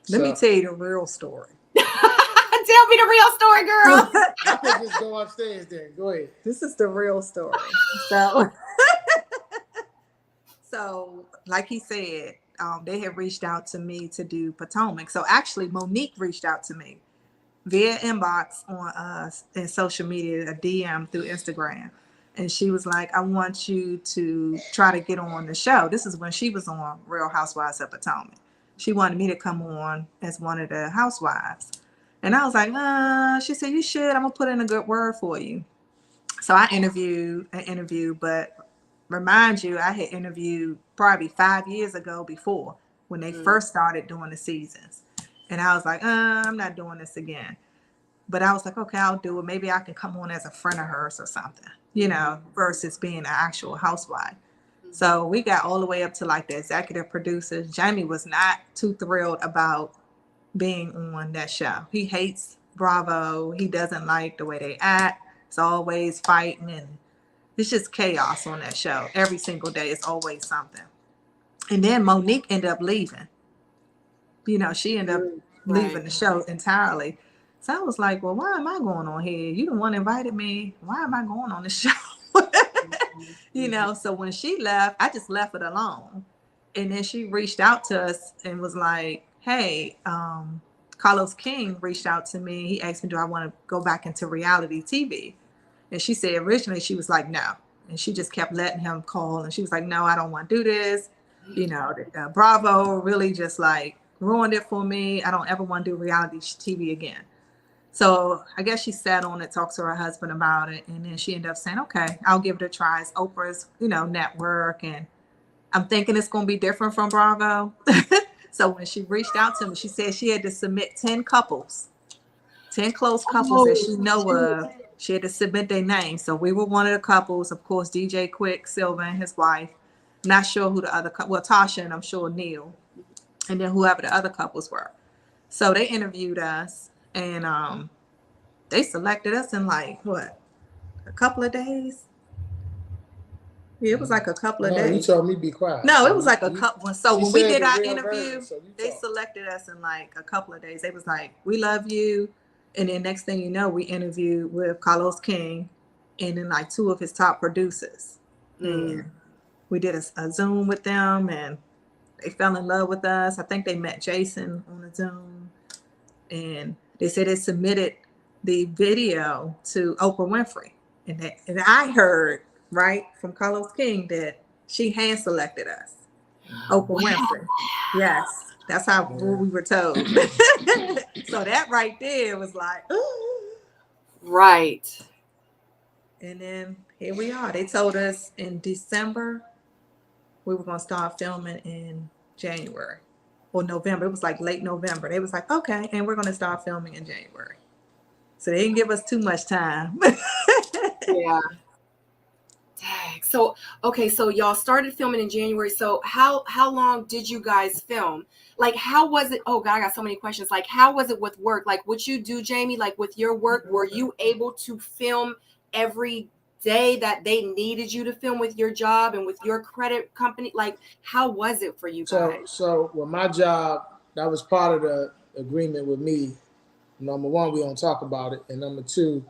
Let me tell you the real story. Tell me the real story, girl. I could just go upstairs then. Go ahead. This is the real story. So like he said, they had reached out to me to do Potomac. So actually, Monique reached out to me via inbox on us in social media, a DM through Instagram. And she was like, I want you to try to get on the show. This is when she was on Real Housewives of Potomac. She wanted me to come on as one of the housewives. And I was like, she said, you should. I'm going to put in a good word for you. So I interviewed, but remind you, I had interviewed probably 5 years ago before when they first started doing the seasons. And I was like, I'm not doing this again. But I was like, okay, I'll do it. Maybe I can come on as a friend of hers or something, you know, versus being an actual housewife. So we got all the way up to like the executive producers. Jamie was not too thrilled about being on that show. He hates Bravo. He doesn't like the way they act. It's always fighting and it's just chaos on that show. Every single day, it's always something. And then Monique ended up leaving. You know, she ended up leaving the show entirely. So I was like, well, why am I going on here? You the one invited me. Why am I going on the show? You know, so when she left, I just left it alone. And then she reached out to us and was like, hey, Carlos King reached out to me. He asked me, do I want to go back into reality TV? And she said originally she was like, no. And she just kept letting him call. And she was like, no, I don't want to do this. You know, Bravo really just like ruined it for me. I don't ever want to do reality TV again. So I guess she sat on it, talked to her husband about it. And then she ended up saying, okay, I'll give it a try. It's Oprah's, you know, network. And I'm thinking it's going to be different from Bravo. So when she reached out to me, she said she had to submit 10 couples, 10 close couples that she know of. She had to submit their names. So we were one of the couples. Of course, DJ Quick, Silva and his wife. Not sure who the other well, Tasha and I'm sure Neil. And then whoever the other couples were. So they interviewed us and they selected us in like, what, a couple of days? Yeah, it was like a couple of days. You told me be quiet. No, it was like a couple. So when we did our interview, so they selected us in like a couple of days. They was like, we love you. And then next thing you know, we interviewed with Carlos King and then like 2 of his top producers. And we did a Zoom with them and they fell in love with us. I think they met Jason on a Zoom. And they said they submitted the video to Oprah Winfrey. And I heard, right, from Carlos King that she hand selected us. Oprah Winfrey. Yes. That's how we were told. So that right there was like, ooh. Right. And then here we are. They told us in December we were going to start filming in January or November. It was like late November. They was like, okay, and we're going to start filming in January. So they didn't give us too much time. Yeah. Dang. So, okay, so y'all started filming in January. So how long did you guys film? Like, how was it? Oh God, I got so many questions. Like, how was it with work? Like, what you do, Jamie, like with your work, were you able to film every day that they needed you to film with your job and with your credit company? Like, how was it for you guys? So with my job, that was part of the agreement with me. Number one, we don't talk about it. And number two,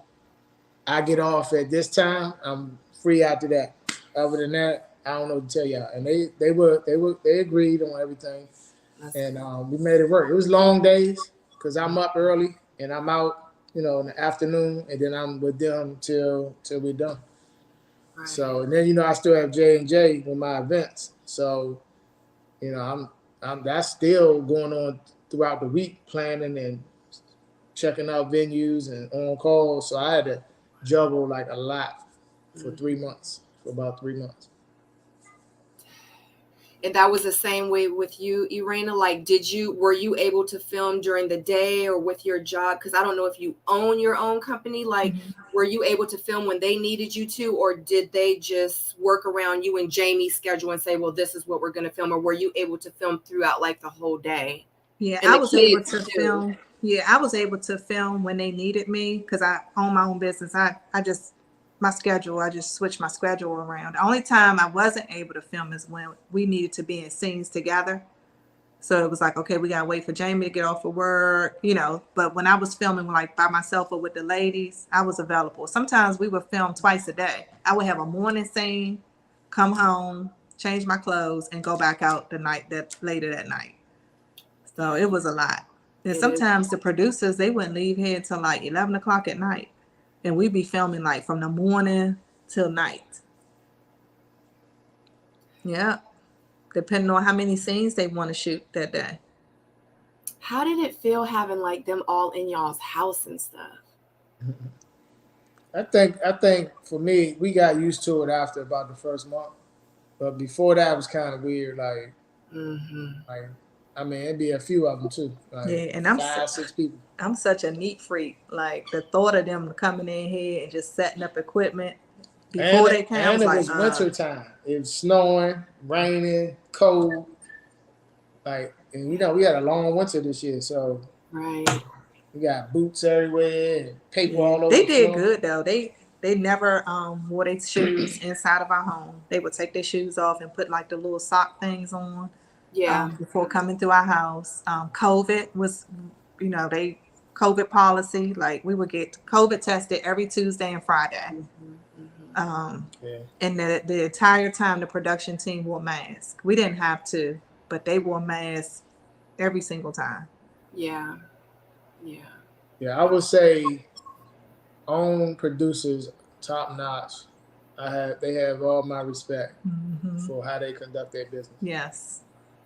I get off at this time. I'm free after that. Other than that, I don't know what to tell y'all. And they agreed on everything. And we made it work. It was long days because I'm up early and I'm out, you know, in the afternoon, and then I'm with them till we're done. Right. So and then, you know, I still have J&J with my events. So, you know, I'm that's still going on throughout the week, planning and checking out venues and on call. So I had to juggle like a lot for 3 months, for about 3 months. And that was the same way with you, Erana? Like, were you able to film during the day or with your job? Because I don't know if you own your own company. Like, were you able to film when they needed you to, or did they just work around you and Jamie's schedule and say, well, this is what we're going to film? Or were you able to film throughout like the whole day? Yeah, I was able to film. Yeah, I was able to film when they needed me because I own my own business. I just switched my schedule around. The only time I wasn't able to film is when we needed to be in scenes together. So it was like, okay, we got to wait for Jamie to get off of work, you know. But when I was filming like by myself or with the ladies, I was available. Sometimes we would film twice a day. I would have a morning scene, come home, change my clothes, and go back out later that night. So it was a lot. And sometimes the producers, they wouldn't leave here until like 11 o'clock at night. And we'd be filming like from the morning till night. Yeah. Depending on how many scenes they want to shoot that day. How did it feel having like them all in y'all's house and stuff? I think for me, we got used to it after about the first month. But before that was kind of weird. Like, Mm-hmm. I mean, it'd be a few of them too. Like Yeah, and 5-6 people. I'm such a neat freak. Like the thought of them coming in here and just setting up equipment before they came, I was it like, was winter time. It was snowing, raining, cold. Like, and we had a long winter this year, so Right. we got boots everywhere and paper all over. They the did floor. good though. They never wore their shoes inside of our home. They would take their shoes off and put like the little sock things on. Yeah. Before coming through our house. COVID was, they COVID policy. Like we would get COVID tested every Tuesday and Friday. And the entire time the production team wore masks. We didn't have to, but they wore masks every single time. Yeah. I would say own producers, top notch. They have all my respect for how they conduct their business. Yes.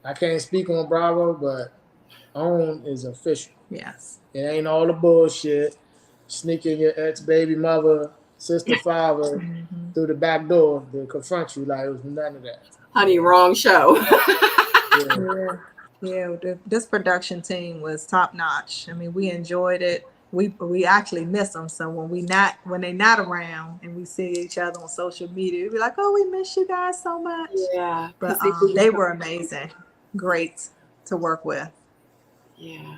I can't speak on Bravo, but OWN is official. Yes. It ain't all the bullshit. Sneaking your ex-baby mother, sister, father through the back door to confront you. Like, it was none of that. Honey, wrong show. Yeah. This production team was top notch. I mean, we enjoyed it. We actually miss them. So when they not around and we see each other on social media, we be like, oh, we miss you guys so much. Yeah. But they were amazing. Great to work with. Yeah.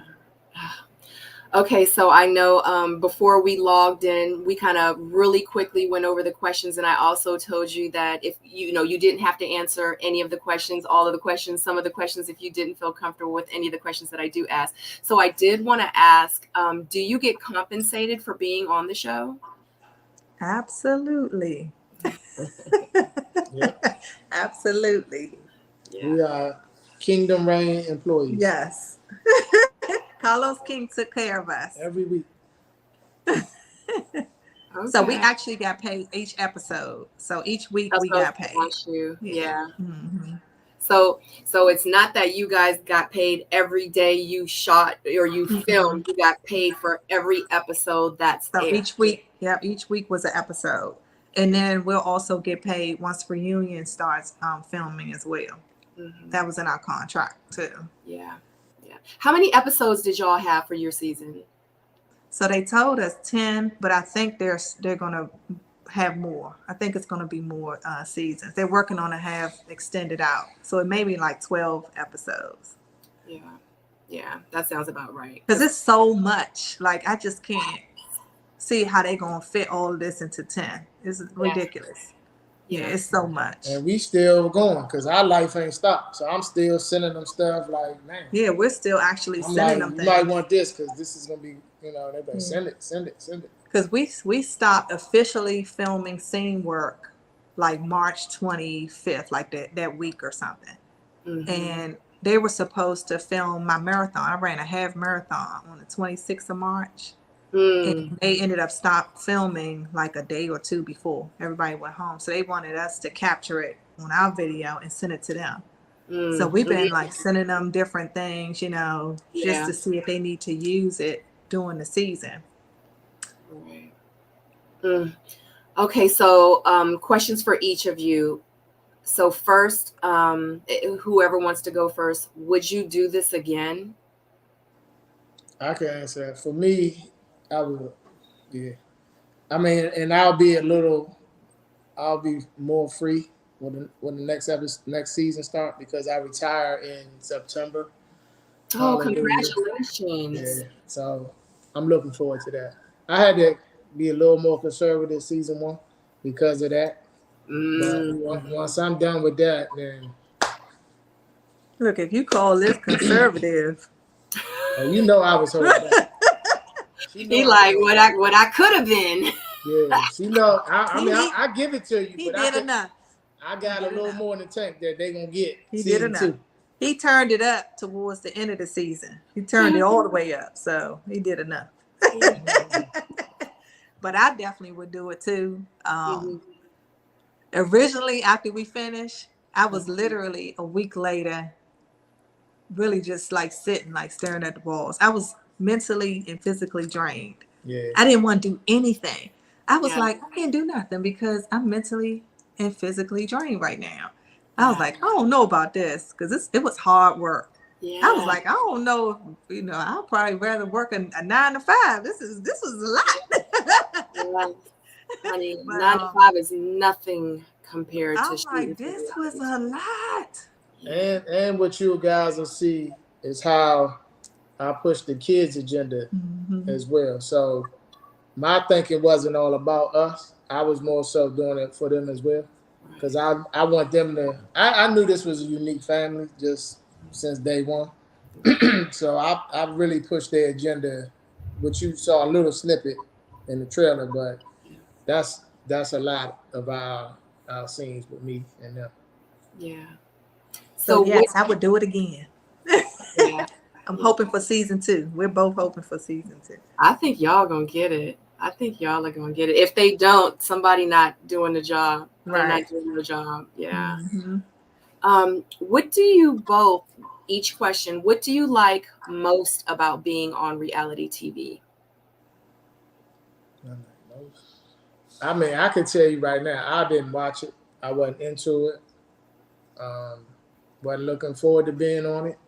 Okay, so I know before we logged in, we kind of really quickly went over the questions, and I also told you that if you didn't have to answer any of the questions, all of the questions, some of the questions, if you didn't feel comfortable with any of the questions that I do ask. So I did want to ask, do you get compensated for being on the show? Absolutely. Absolutely. Yeah. We are Kingdom Reign employees. Yes. Carlos King took care of us every week. Okay. So we actually got paid each episode. So each week we got paid. Yeah. Mm-hmm. So it's not that you guys got paid every day you shot or you filmed. You got paid for every episode that's aired. Each week. Yeah, each week was an episode. And then we'll also get paid once Reunion starts filming as well. That was in our contract too. Yeah. How many episodes did y'all have for your season? So they told us 10, but I think they're going to have more. I think it's going to be more seasons. They're working on to have extended out. So it may be like 12 episodes. Yeah, that sounds about right. Because it's so much. Like, I just can't see how they're going to fit all of this into 10. It's ridiculous. Yeah, it's so much. And we still going because our life ain't stopped. So I'm still sending them stuff like, man. Yeah, we're still actually sending them things. You might want this because this is going to be, they better send it. Because we stopped officially filming scene work like March 25th, like that week or something. And they were supposed to film my marathon. I ran a half marathon on the 26th of March. And they ended up stopped filming like a day or two before everybody went home. So they wanted us to capture it on our video and send it to them. So we've been like sending them different things, just to see if they need to use it during the season. Right. Okay, so questions for each of you. So first, whoever wants to go first, would you do this again? I can answer that. For me, I would, yeah. I mean, and I'll be more free when the next season start because I retire in September. Oh, congratulations! Yeah, so I'm looking forward to that. I had to be a little more conservative season 1 because of that. But once I'm done with that, then look, if you call this conservative, I was holding back. He like what I could have been. Yeah, I give it to you. He did enough. I got a little more in the tank that they gonna get. He did enough. 2. He turned it up towards the end of the season. He turned it all the way up, so he did enough. But I definitely would do it too. Originally, after we finished, I was literally a week later, really just like sitting, like staring at the walls. I was mentally and physically drained. Yeah. I didn't want to do anything. I was like, I can't do nothing because I'm mentally and physically drained right now. I was like, I don't know about this because it was hard work. Yeah. I was like, I don't know, I'll probably rather work a 9 to 5. This is a lot. Yeah. Honey, But, 9 to 5 is nothing compared to I'm like, shooting. this was a lot. And what you guys will see is how I push the kids' agenda as well. So my thinking wasn't all about us. I was more so doing it for them as well. Because I want them to, I knew this was a unique family just since day one. So I really pushed their agenda, which you saw a little snippet in the trailer, but that's a lot of our scenes with me and them. Yeah. So yes, I would do it again. Yeah. I'm hoping for season 2. We're both hoping for season 2. I think y'all gonna get it. I think y'all are gonna get it. If they don't, somebody not doing the job. They're not doing the job. Yeah. What do you both, each question, what do you like most about being on reality TV? I mean, I can tell you right now, I didn't watch it. I wasn't into it. Wasn't looking forward to being on it.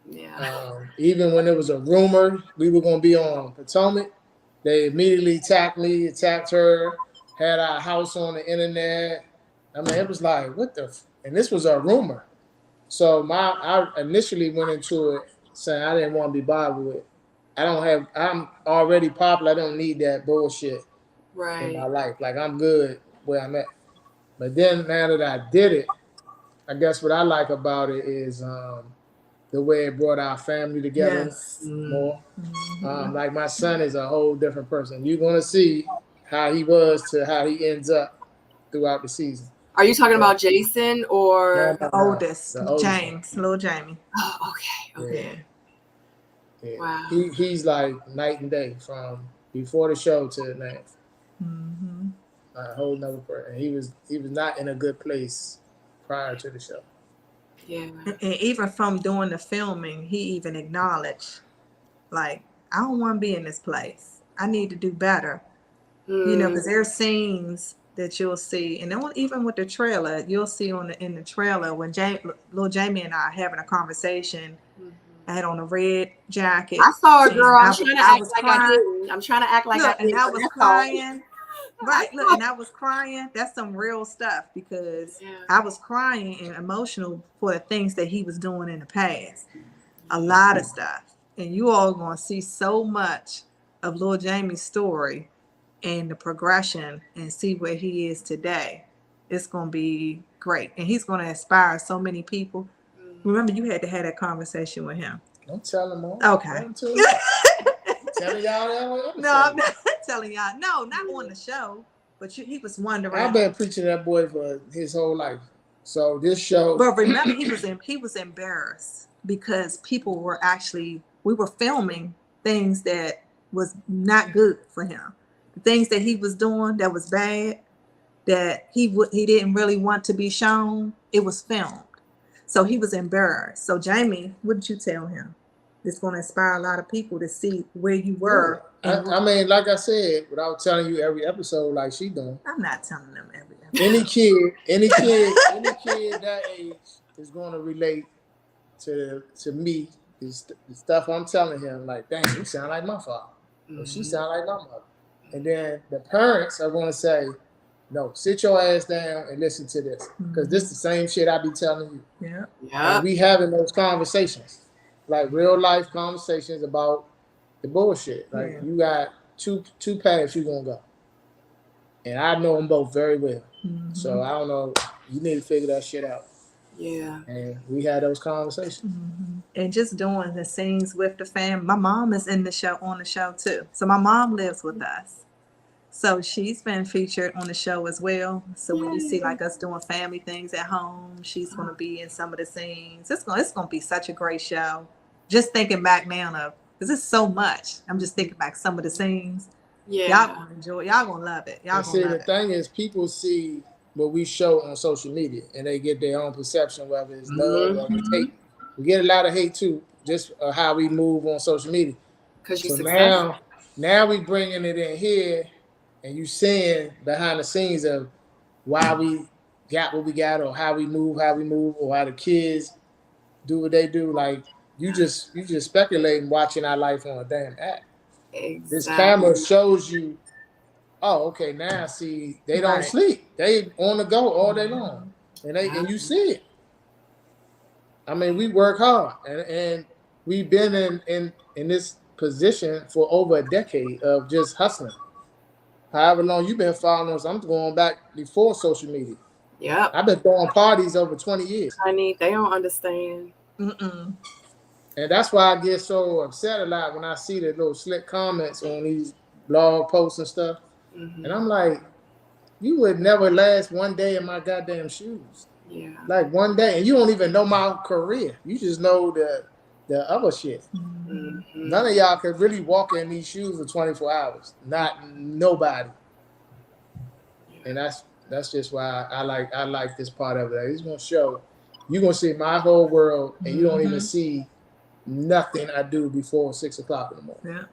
Yeah. Even when it was a rumor we were going to be on Potomac, they immediately attacked me, attacked her, had our house on the internet. I mean, it was like, what the? And this was a rumor. So I initially went into it saying I didn't want to be bothered with it. I'm already popular. I don't need that bullshit in my life. Like, I'm good where I'm at. But then now that I did it, I guess what I like about it is the way it brought our family together more. Like, my son is a whole different person. You're going to see how he was to how he ends up throughout the season. Are you talking about Jason or the oldest James, little Jamie? Oh, okay. Yeah. Wow. He's like night and day from before the show to now. A whole nother person. He was not in a good place prior to the show. Yeah. And even from doing the filming, he even acknowledged, like, I don't want to be in this place. I need to do better. Because there's scenes that you'll see, and then even with the trailer, you'll see in the trailer when little Jamie and I are having a conversation. I had on a red jacket. I saw a girl. I'm trying to act like I didn't. I'm trying to act like I didn't. And I was crying. Right, look, and I was crying. That's some real stuff because I was crying and emotional for the things that he was doing in the past. A lot of stuff. And you all are going to see so much of little Jamie's story and the progression and see where he is today. It's going to be great. And he's going to inspire so many people. Remember, you had to have that conversation with him. Don't tell him all. Okay. Telling y'all that? No, I'm not telling y'all. No, not on the show. But he was wondering. I've been preaching that boy for his whole life. So this show. But remember, he was embarrassed because people were we were filming things that was not good for him. The things that he was doing that was bad, that he didn't really want to be shown. It was filmed. So he was embarrassed. So Jamie, what did you tell him? It's going to inspire a lot of people to see where you were. I mean, like I said, without telling you every episode like she doing. I'm not telling them every episode. Any kid that age is going to relate to me. The stuff I'm telling him, like, dang, you sound like my father. Or she sound like my mother. And then the parents are going to say, no, sit your ass down and listen to this. Because this is the same shit I be telling you. Yeah. And we having those conversations. Like real life conversations about the bullshit. Like you got two paths you're going to go. And I know them both very well. So I don't know. You need to figure that shit out. Yeah. And we had those conversations. And just doing the scenes with the fam. My mom is on the show too. So my mom lives with us. So she's been featured on the show as well. So when you see like us doing family things at home, she's going to be in some of the scenes. It's going to be such a great show. Just thinking back now because it's so much. I'm just thinking back some of the scenes. Yeah. Y'all going to enjoy it. Y'all going to love it. Y'all going to love it. The thing is, people see what we show on social media and they get their own perception, whether it's love or hate. We get a lot of hate too, just how we move on social media. So now we bringing it in here and you seeing behind the scenes of why we got what we got, or how we move, or how the kids do what they do. Like you just speculating watching our life on a damn app. Exactly. This camera shows you, oh, okay, now see, they don't sleep. They on the go all day long. And you see it. I mean, we work hard and we've been in this position for over a decade of just hustling. However long you've been following us, I'm going back before social media. Yep. I've been throwing parties over 20 years. Honey, they don't understand. Mm-mm. And that's why I get so upset a lot when I see the little slick comments on these blog posts and stuff. Mm-hmm. And I'm like, you would never last one day in my goddamn shoes. Yeah. Like one day. And you don't even know my career. You just know the other shit. Mm-hmm. None of y'all could really walk in these shoes for 24 hours. Not nobody. And that's just why I like this part of it. It's gonna show you're gonna see my whole world and you don't even see nothing I do before 6 o'clock in the morning.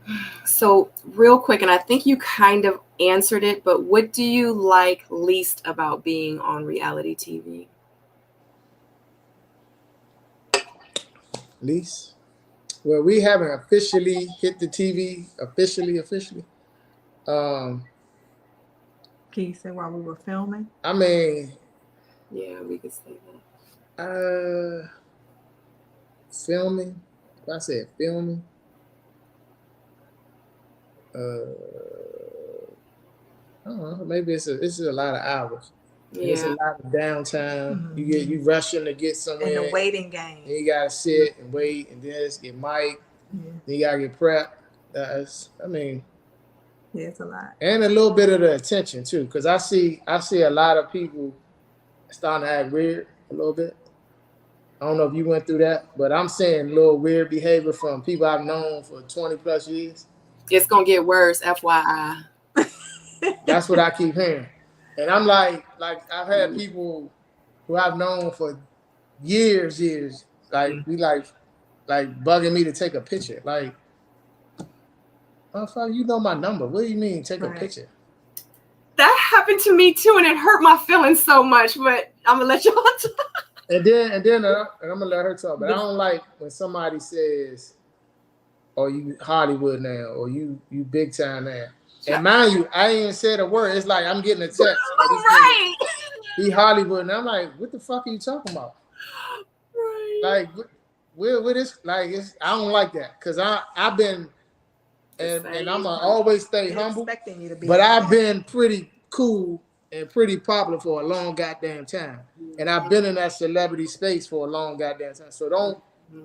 Yeah. So real quick, and I think you kind of answered it, but what do you like least about being on reality TV? Least? Well, we haven't officially hit the TV officially. Can you say while we were filming? I mean, yeah, we could say that. Filming. If I said filming, I don't know. Maybe it's a lot of hours. Yeah. It's a lot of downtime. Mm-hmm. You rushing to get somewhere. And the waiting game. And you gotta sit and wait, and then get mic. Yeah. Then you gotta get prepped. Yeah, it's a lot. And a little bit of the attention too, because I see a lot of people starting to act weird a little bit. I don't know if you went through that, but I'm seeing a little weird behavior from people I've known for 20 plus years. It's gonna get worse, FYI. That's what I keep hearing. And I'm like I've had people who I've known for years, be like bugging me to take a picture. Like, motherfucker, you know my number. What do you mean take a picture? That happened to me too, and it hurt my feelings so much. But I'm gonna let y'all talk. And then I'm gonna let her talk. But I don't like when somebody says, "Oh, you Hollywood now," or "You big time now." And mind you, I ain't even said a word. It's like I'm getting a text. Right. He Hollywood, and I'm like, "What the fuck are you talking about?" Right. Like, with this, like, I don't like that because I've been, and I'm gonna always stay humble. You to be but I've been pretty cool and pretty popular for a long goddamn time, and I've been in that celebrity space for a long goddamn time. So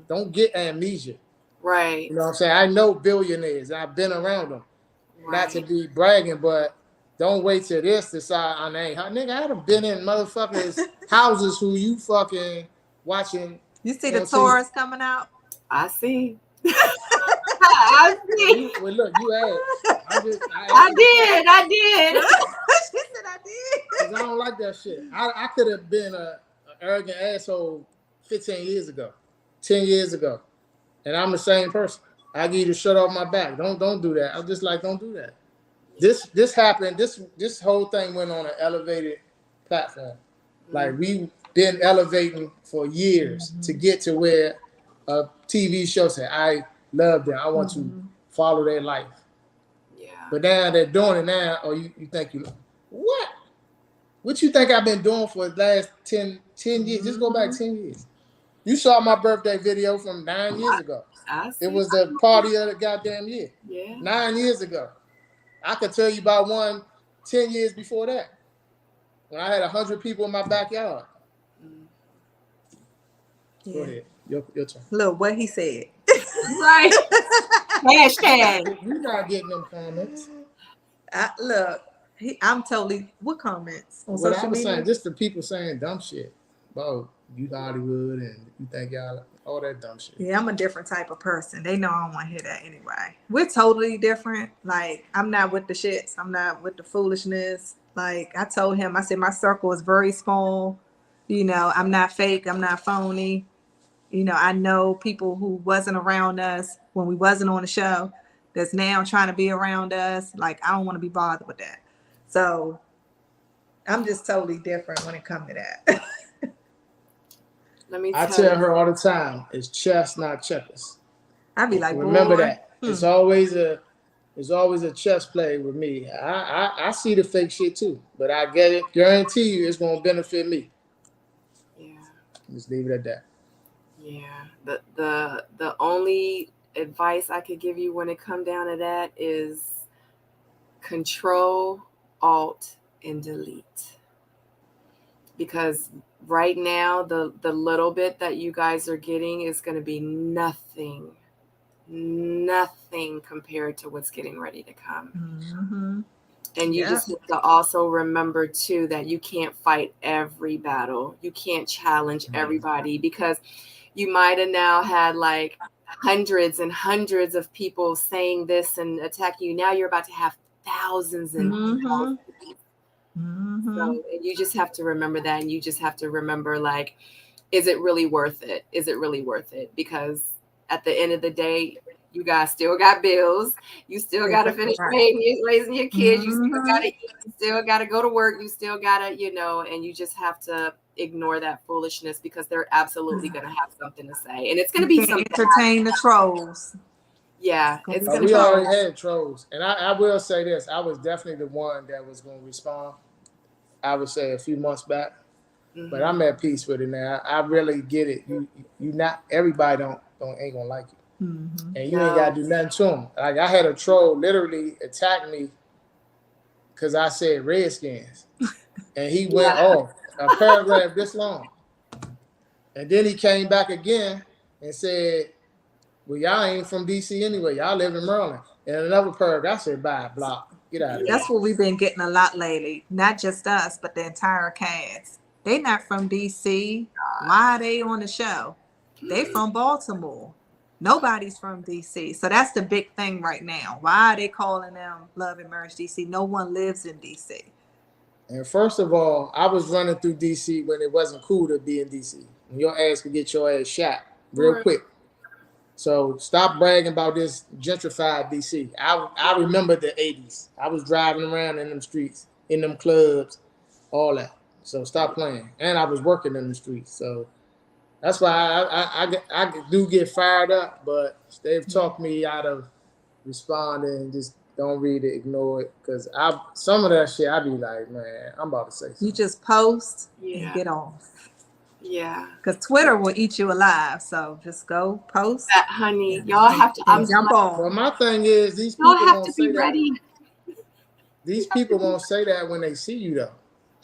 don't get amnesia. Right. You know what I'm saying? I know billionaires. I've been around them. Right. Not to be bragging, but don't wait till this to decide I ain't. Nigga, I done been in motherfuckers' houses who you fucking watching. You see the tourists coming out? I see. I see. Well, look, you asked. I did. She said I did. Because I don't like that shit. I could have been an arrogant asshole 15 years ago, 10 years ago. And I'm the same person. I give you the shirt off my back. Don't do that. I'm just like, don't do that. This happened. This whole thing went on an elevated platform. Like we've been elevating for years to get to where a TV show said, I love them. I want to follow their life. Yeah. But now they're doing it now, or you think what? What you think I've been doing for the last 10 years? Just go back 10 years. You saw my birthday video from 9 years ago. It was the party of the goddamn year. Yeah. 9 years ago. I could tell you about one 10 years before that. When I had 100 people in my backyard. Yeah. Go ahead. Your turn. Look what he said. Right. Hashtag. You're not getting them comments. I'm totally. What comments on what social I was media? saying, just the people saying dumb shit about you Hollywood and you think y'all all that dumb shit. Yeah, I'm a different type of person. They know I don't want to hear that anyway. We're totally different. Like, I'm not with the shits. I'm not with the foolishness. Like, I told him, I said, my circle is very small. You know, I'm not fake. I'm not phony. You know, I know people who wasn't around us when we wasn't on the show that's now trying to be around us. Like, I don't want to be bothered with that. So I'm just totally different when it comes to that. Let me I tell tell you. her all the time, it's chess, not checkers. I'd be like, Remember boy. that. It's always a chess play with me. I see the fake shit too, but I get it. Guarantee you, it's gonna benefit me. Yeah. Just leave it at that. Yeah. The only advice I could give you when it come down to that is Control, Alt, and Delete. Because right now, the little bit that you guys are getting is going to be nothing compared to what's getting ready to come. Mm-hmm. And you just have to also remember too that you can't fight every battle. You can't challenge everybody, because you might have now had like hundreds and hundreds of people saying this and attacking you. Now you're about to have thousands and thousands. Mm-hmm. So and you just have to remember that, and you just have to remember, like, is it really worth it? Is it really worth it? Because at the end of the day, you guys still got bills. You still got to finish raising your kids. You still got to eat. You still got to go to work. You still got to, and you just have to ignore that foolishness, because they're absolutely going to have something to say. And it's going to be something. Entertain the trolls. Yeah. It's going to We be. already had trolls. And I will say this. I was definitely the one that was going to respond, I would say, a few months back. But I'm at peace with it now. I really get it. You not everybody ain't gonna like you, and you ain't gotta do nothing to them. Like, I had a troll literally attack me because I said Redskins, and he went off a paragraph this long, and then he came back again and said, "Well, y'all ain't from DC anyway. Y'all live in Maryland." And another paragraph, I said, "Bye, block, get out of here." That's what we've been getting a lot lately. Not just us, but the entire cast. They not from DC. Why are they on the show? They from Baltimore. Nobody's from DC. So that's the big thing right now. Why are they calling them Love and Merge DC? No one lives in DC. And first of all, I was running through DC when it wasn't cool to be in DC. When your ass could get your ass shot real quick. So stop bragging about this gentrified DC. I remember the 80s. I was driving around in them streets, in them clubs, all that. So stop playing. And I was working in the streets. So that's why I do get fired up, but they've talked me out of responding and just don't read it, ignore it. Because some of that shit, I be like, man, I'm about to say something. You just post and get off. Yeah. Because Twitter will eat you alive. So just go post. That, honey, y'all have to jump on. Well, my thing is, these people have to be ready. These people won't say that when they see you, though.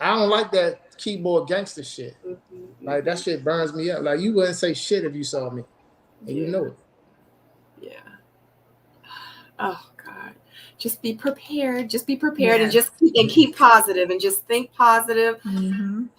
I don't like that keyboard gangster shit. Like, that shit burns me up. Like, you wouldn't say shit if you saw me. And you know it. Yeah. Oh, God. Just be prepared. Just be prepared, and just keep positive, and just think positive,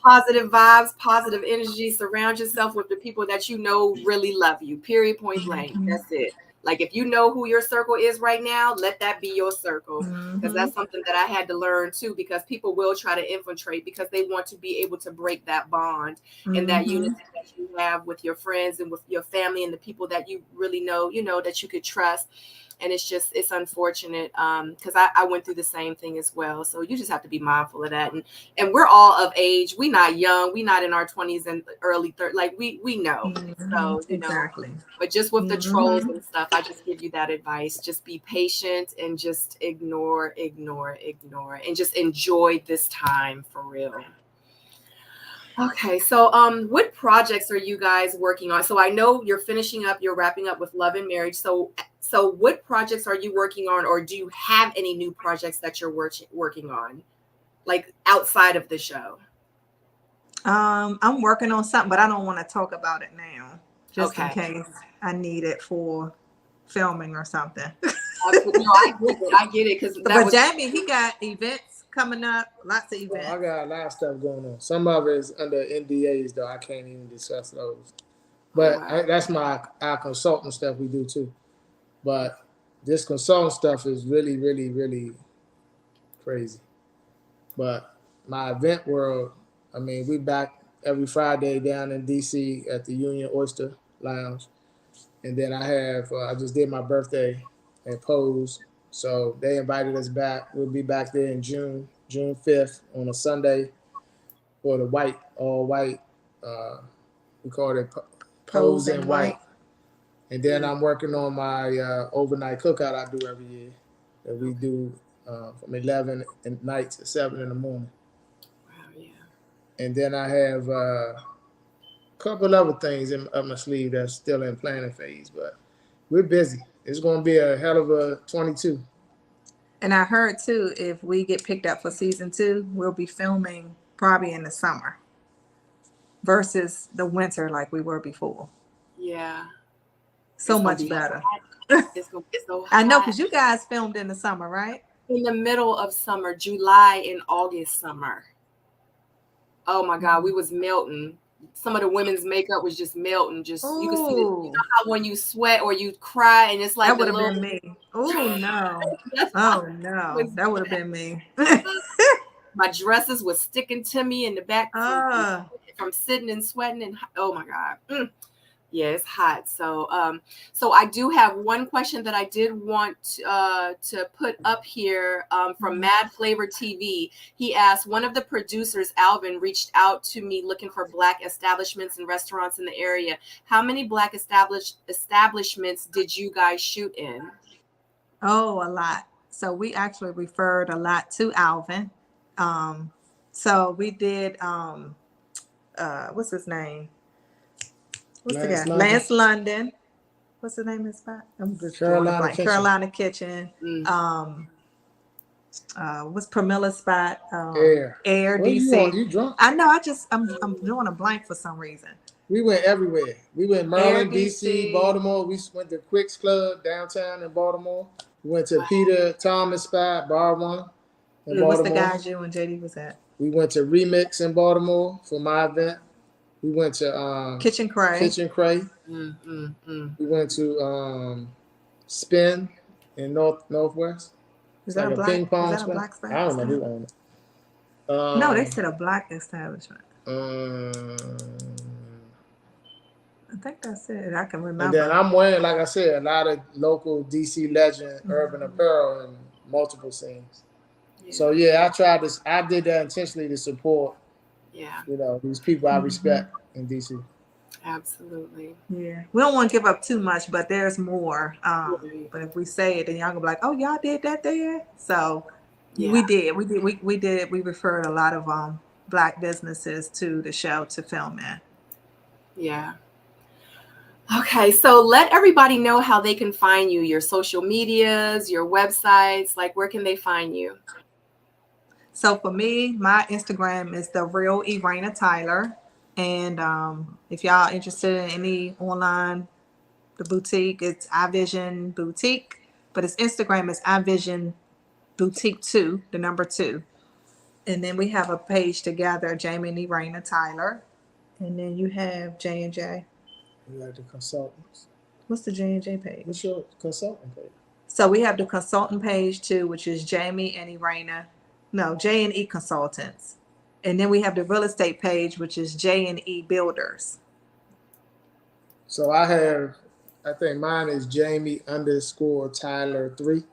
positive vibes, positive energy. Surround yourself with the people that you know really love you. Period. Point blank. That's it. Like, if you know who your circle is right now, let that be your circle. Because that's something that I had to learn too, because people will try to infiltrate because they want to be able to break that bond and that unity that you have with your friends and with your family and the people that you really know, that you could trust. And it's unfortunate because I went through the same thing as well. So you just have to be mindful of that. And we're all of age. We're not young. We're not in our 20s and early 30s. Like, we know. So, exactly. But just with the trolls and stuff, I just give you that advice. Just be patient and just ignore, and just enjoy this time for real. Okay, so what projects are you guys working on? So I know you're wrapping up with Love and Marriage. So what projects are you working on, or do you have any new projects that you're working on, like outside of the show? I'm working on something, but I don't want to talk about it now, just in case I need it for filming or something. No, I get it. But Jamie, he got events coming up, lots of events. I got a lot of stuff going on. Some of it is under NDAs, though. I can't even discuss those. But that's our consultant stuff we do too. But this consultant stuff is really, really, really crazy. But my event world, I mean, we back every Friday down in DC at the Union Oyster Lounge. And then I just did my birthday at Pose. So they invited us back. We'll be back there in June June 5th on a Sunday for the all white. We call it Pose in White. And then I'm working on my overnight cookout I do every year that we do from 11 at night to 7 in the morning. Wow, yeah. And then I have a couple other things up my sleeve that's still in planning phase, but we're busy. It's going to be a hell of a 22. And I heard too, if we get picked up for season 2, we'll be filming probably in the summer versus the winter like we were before. Yeah. So much better. It's going to be so hot. I know, because you guys filmed in the summer, right? In the middle of summer, July and August summer. Oh my God, we was melting. Some of the women's makeup was just melting. Just you could see, you know how when you sweat or you cry and it's like that would have been me. Oh no! Oh no! That would have been me. My dresses was sticking to me in the back from sitting and sweating, and oh my God. Yeah, it's hot. So so I do have one question that I did want to put up here from Mad Flavor TV. He asked, one of the producers, Alvin, reached out to me looking for Black establishments and restaurants in the area. How many Black establishments did you guys shoot in? Oh, a lot. So we actually referred a lot to Alvin. So we did what's his name? What's the guy? Lance London. What's the name of his spot? I'm just Carolina Kitchen. What's Pramilla's spot? Air DC. You drunk? I know. I'm drawing a blank for some reason. We went everywhere. We went Maryland, DC, Baltimore. We went to Quick's Club downtown in Baltimore. We went to Peter Thomas spot, Bar One in Baltimore. What's the guys you and JD was at? We went to Remix in Baltimore for my event. We went to Kitchen Cray. We went to Spin in Northwest. Is that like a ping pong spot? Black spot? I don't know who owned it. No, they said a Black establishment. I think that's it. I can remember. And then I'm wearing, like I said, a lot of local DC legend urban apparel in multiple scenes. Yeah. So yeah, I tried this. I did that intentionally to support. Yeah, you know, these people I respect in DC. Absolutely. Yeah, we don't want to give up too much, but there's more. But if we say it, then y'all gonna be like, "Oh, y'all did that there." So we did. We referred a lot of Black businesses to the show to film in. Yeah. Okay, so let everybody know how they can find you, your social medias, your websites, like where can they find you? So for me, my Instagram is The Real Erana Tyler. And if y'all interested in any online, the boutique, it's iVision Boutique. But its Instagram is iVision Boutique 2, the number 2. And then we have a page together, Jamie and Erana Tyler. And then you have J&J. You have the consultants. What's the J&J page? What's your consultant page? So we have the consultant page too, which is Jamie and Erana. No, J&E Consultants. And then we have the real estate page, which is J&E Builders. So I think mine is Jamie_Tyler 3.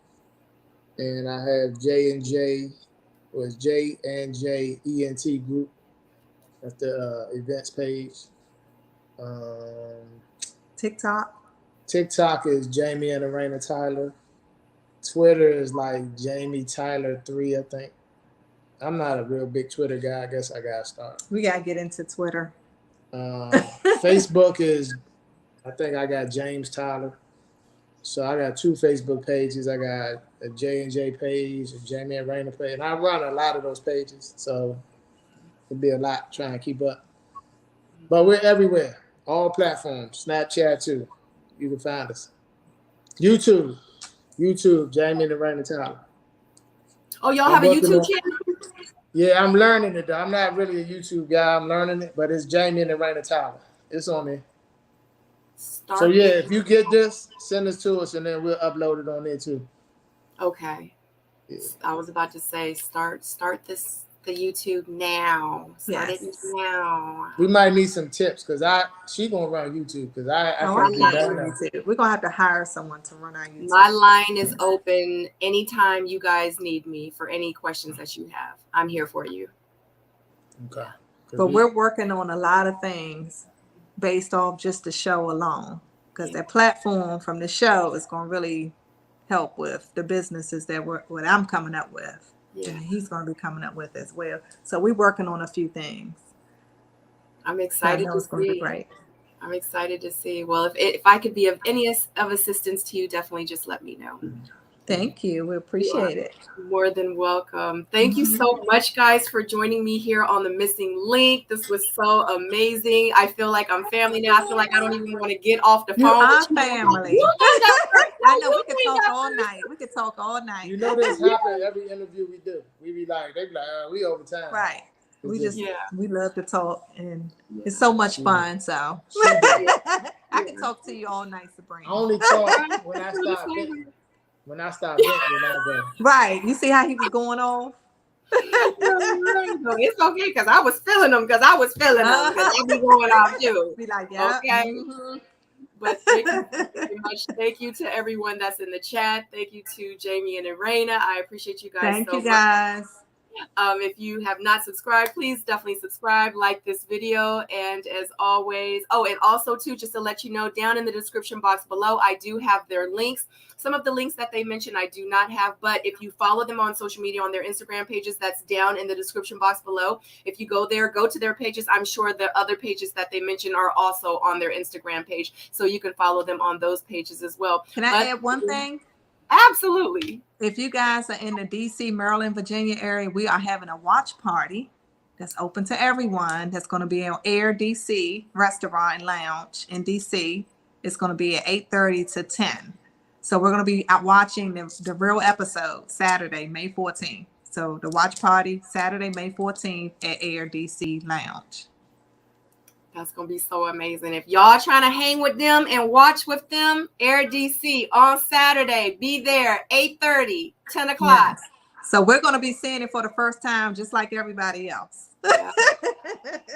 And I have J&J, was J&J ENT Group. That's the events page. TikTok is Jamie and Erana Tyler. Twitter is like Jamie Tyler 3, I think. I'm not a real big Twitter guy. I guess I gotta start. We gotta get into Twitter. Facebook is, I think I got James Tyler. So I got 2 Facebook pages. I got a J&J page, a Jamie and Erana page. And I run a lot of those pages. So it'd be a lot trying to keep up. But we're everywhere. All platforms. Snapchat too. You can find us. YouTube, Jamie and Erana Tyler. Oh, y'all have a YouTube channel? Yeah, I'm learning it though. I'm not really a YouTube guy. I'm learning it, but it's Jamie and Erana Tyler. It's on there. So yeah, if you get this, send it to us and then we'll upload it on there too. Okay. Yeah. I was about to say start this the YouTube now. Start it Yes. now. We might need some tips because she gonna run YouTube because I I can't do can't that do now. YouTube. We're gonna have to hire someone to run our YouTube. My line is open anytime you guys need me for any questions that you have. I'm here for you. Okay. But we're working on a lot of things based off just the show alone, because that platform from the show is going to really help with the businesses that what I'm coming up with, and he's going to be coming up with as well. So we're working on a few things. I'm excited so I know to it's going to be see. great. I'm excited to see. Well, if I could be of any of assistance to you, definitely just let me know. Thank you. We appreciate it. More than welcome. Thank you so much, guys, for joining me here on The Missing Link. This was so amazing. I feel like I'm family now. I feel like I don't even want to get off the phone. You are family. I know we could talk all night. We could talk all night. You know this happens every interview we do. We be like, they be like, we over time. Right. We just we love to talk, and it's so much fun. So I could talk to you all night, Sabrina. I only talk when I stop venting. When I stop venting, I go. Right. You see how he was going off? It's okay because I was feeling them because I be going off too. Be like, yeah. Okay. But thank you very much. Thank you to everyone that's in the chat. Thank you to Jamie and Erana. I appreciate you guys. Thank so you guys. much. If you have not subscribed, please definitely subscribe, like this video, and as always, and also too, just to let you know, down in the description box below, I do have their links. Some of the links that they mentioned I do not have, but if you follow them on social media on their Instagram pages, that's down in the description box below. If you go there, go to their pages. I'm sure the other pages that they mentioned are also on their Instagram page, so you can follow them on those pages as well. Can I add one thing? Absolutely. If you guys are in the DC, Maryland, Virginia area, we are having a watch party that's open to everyone. That's going to be on Air DC Restaurant and Lounge in DC. It's going to be at 8:30 to 10. So we're going to be out watching the real episode Saturday, May 14th. So the watch party Saturday, May 14th at Air DC Lounge. That's going to be so amazing. If y'all trying to hang with them and watch with them, Air DC on Saturday, be there, 8:30, 10 o'clock. Yes. So we're going to be seeing it for the first time, just like everybody else. Yeah.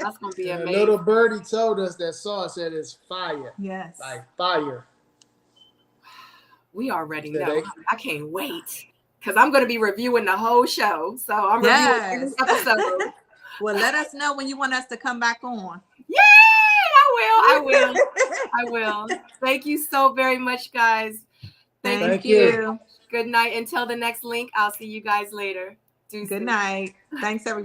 That's going to be amazing. A little birdie told us that sauce said it's fire. Yes. Like fire. We already know. I can't wait because I'm going to be reviewing the whole show. So I'm reviewing this episode. Well, let us know when you want us to come back on. Yay! I will. Thank you so very much, guys. Thank you. Good night. Until the next link, I'll see you guys later. Good night. Thanks, everybody.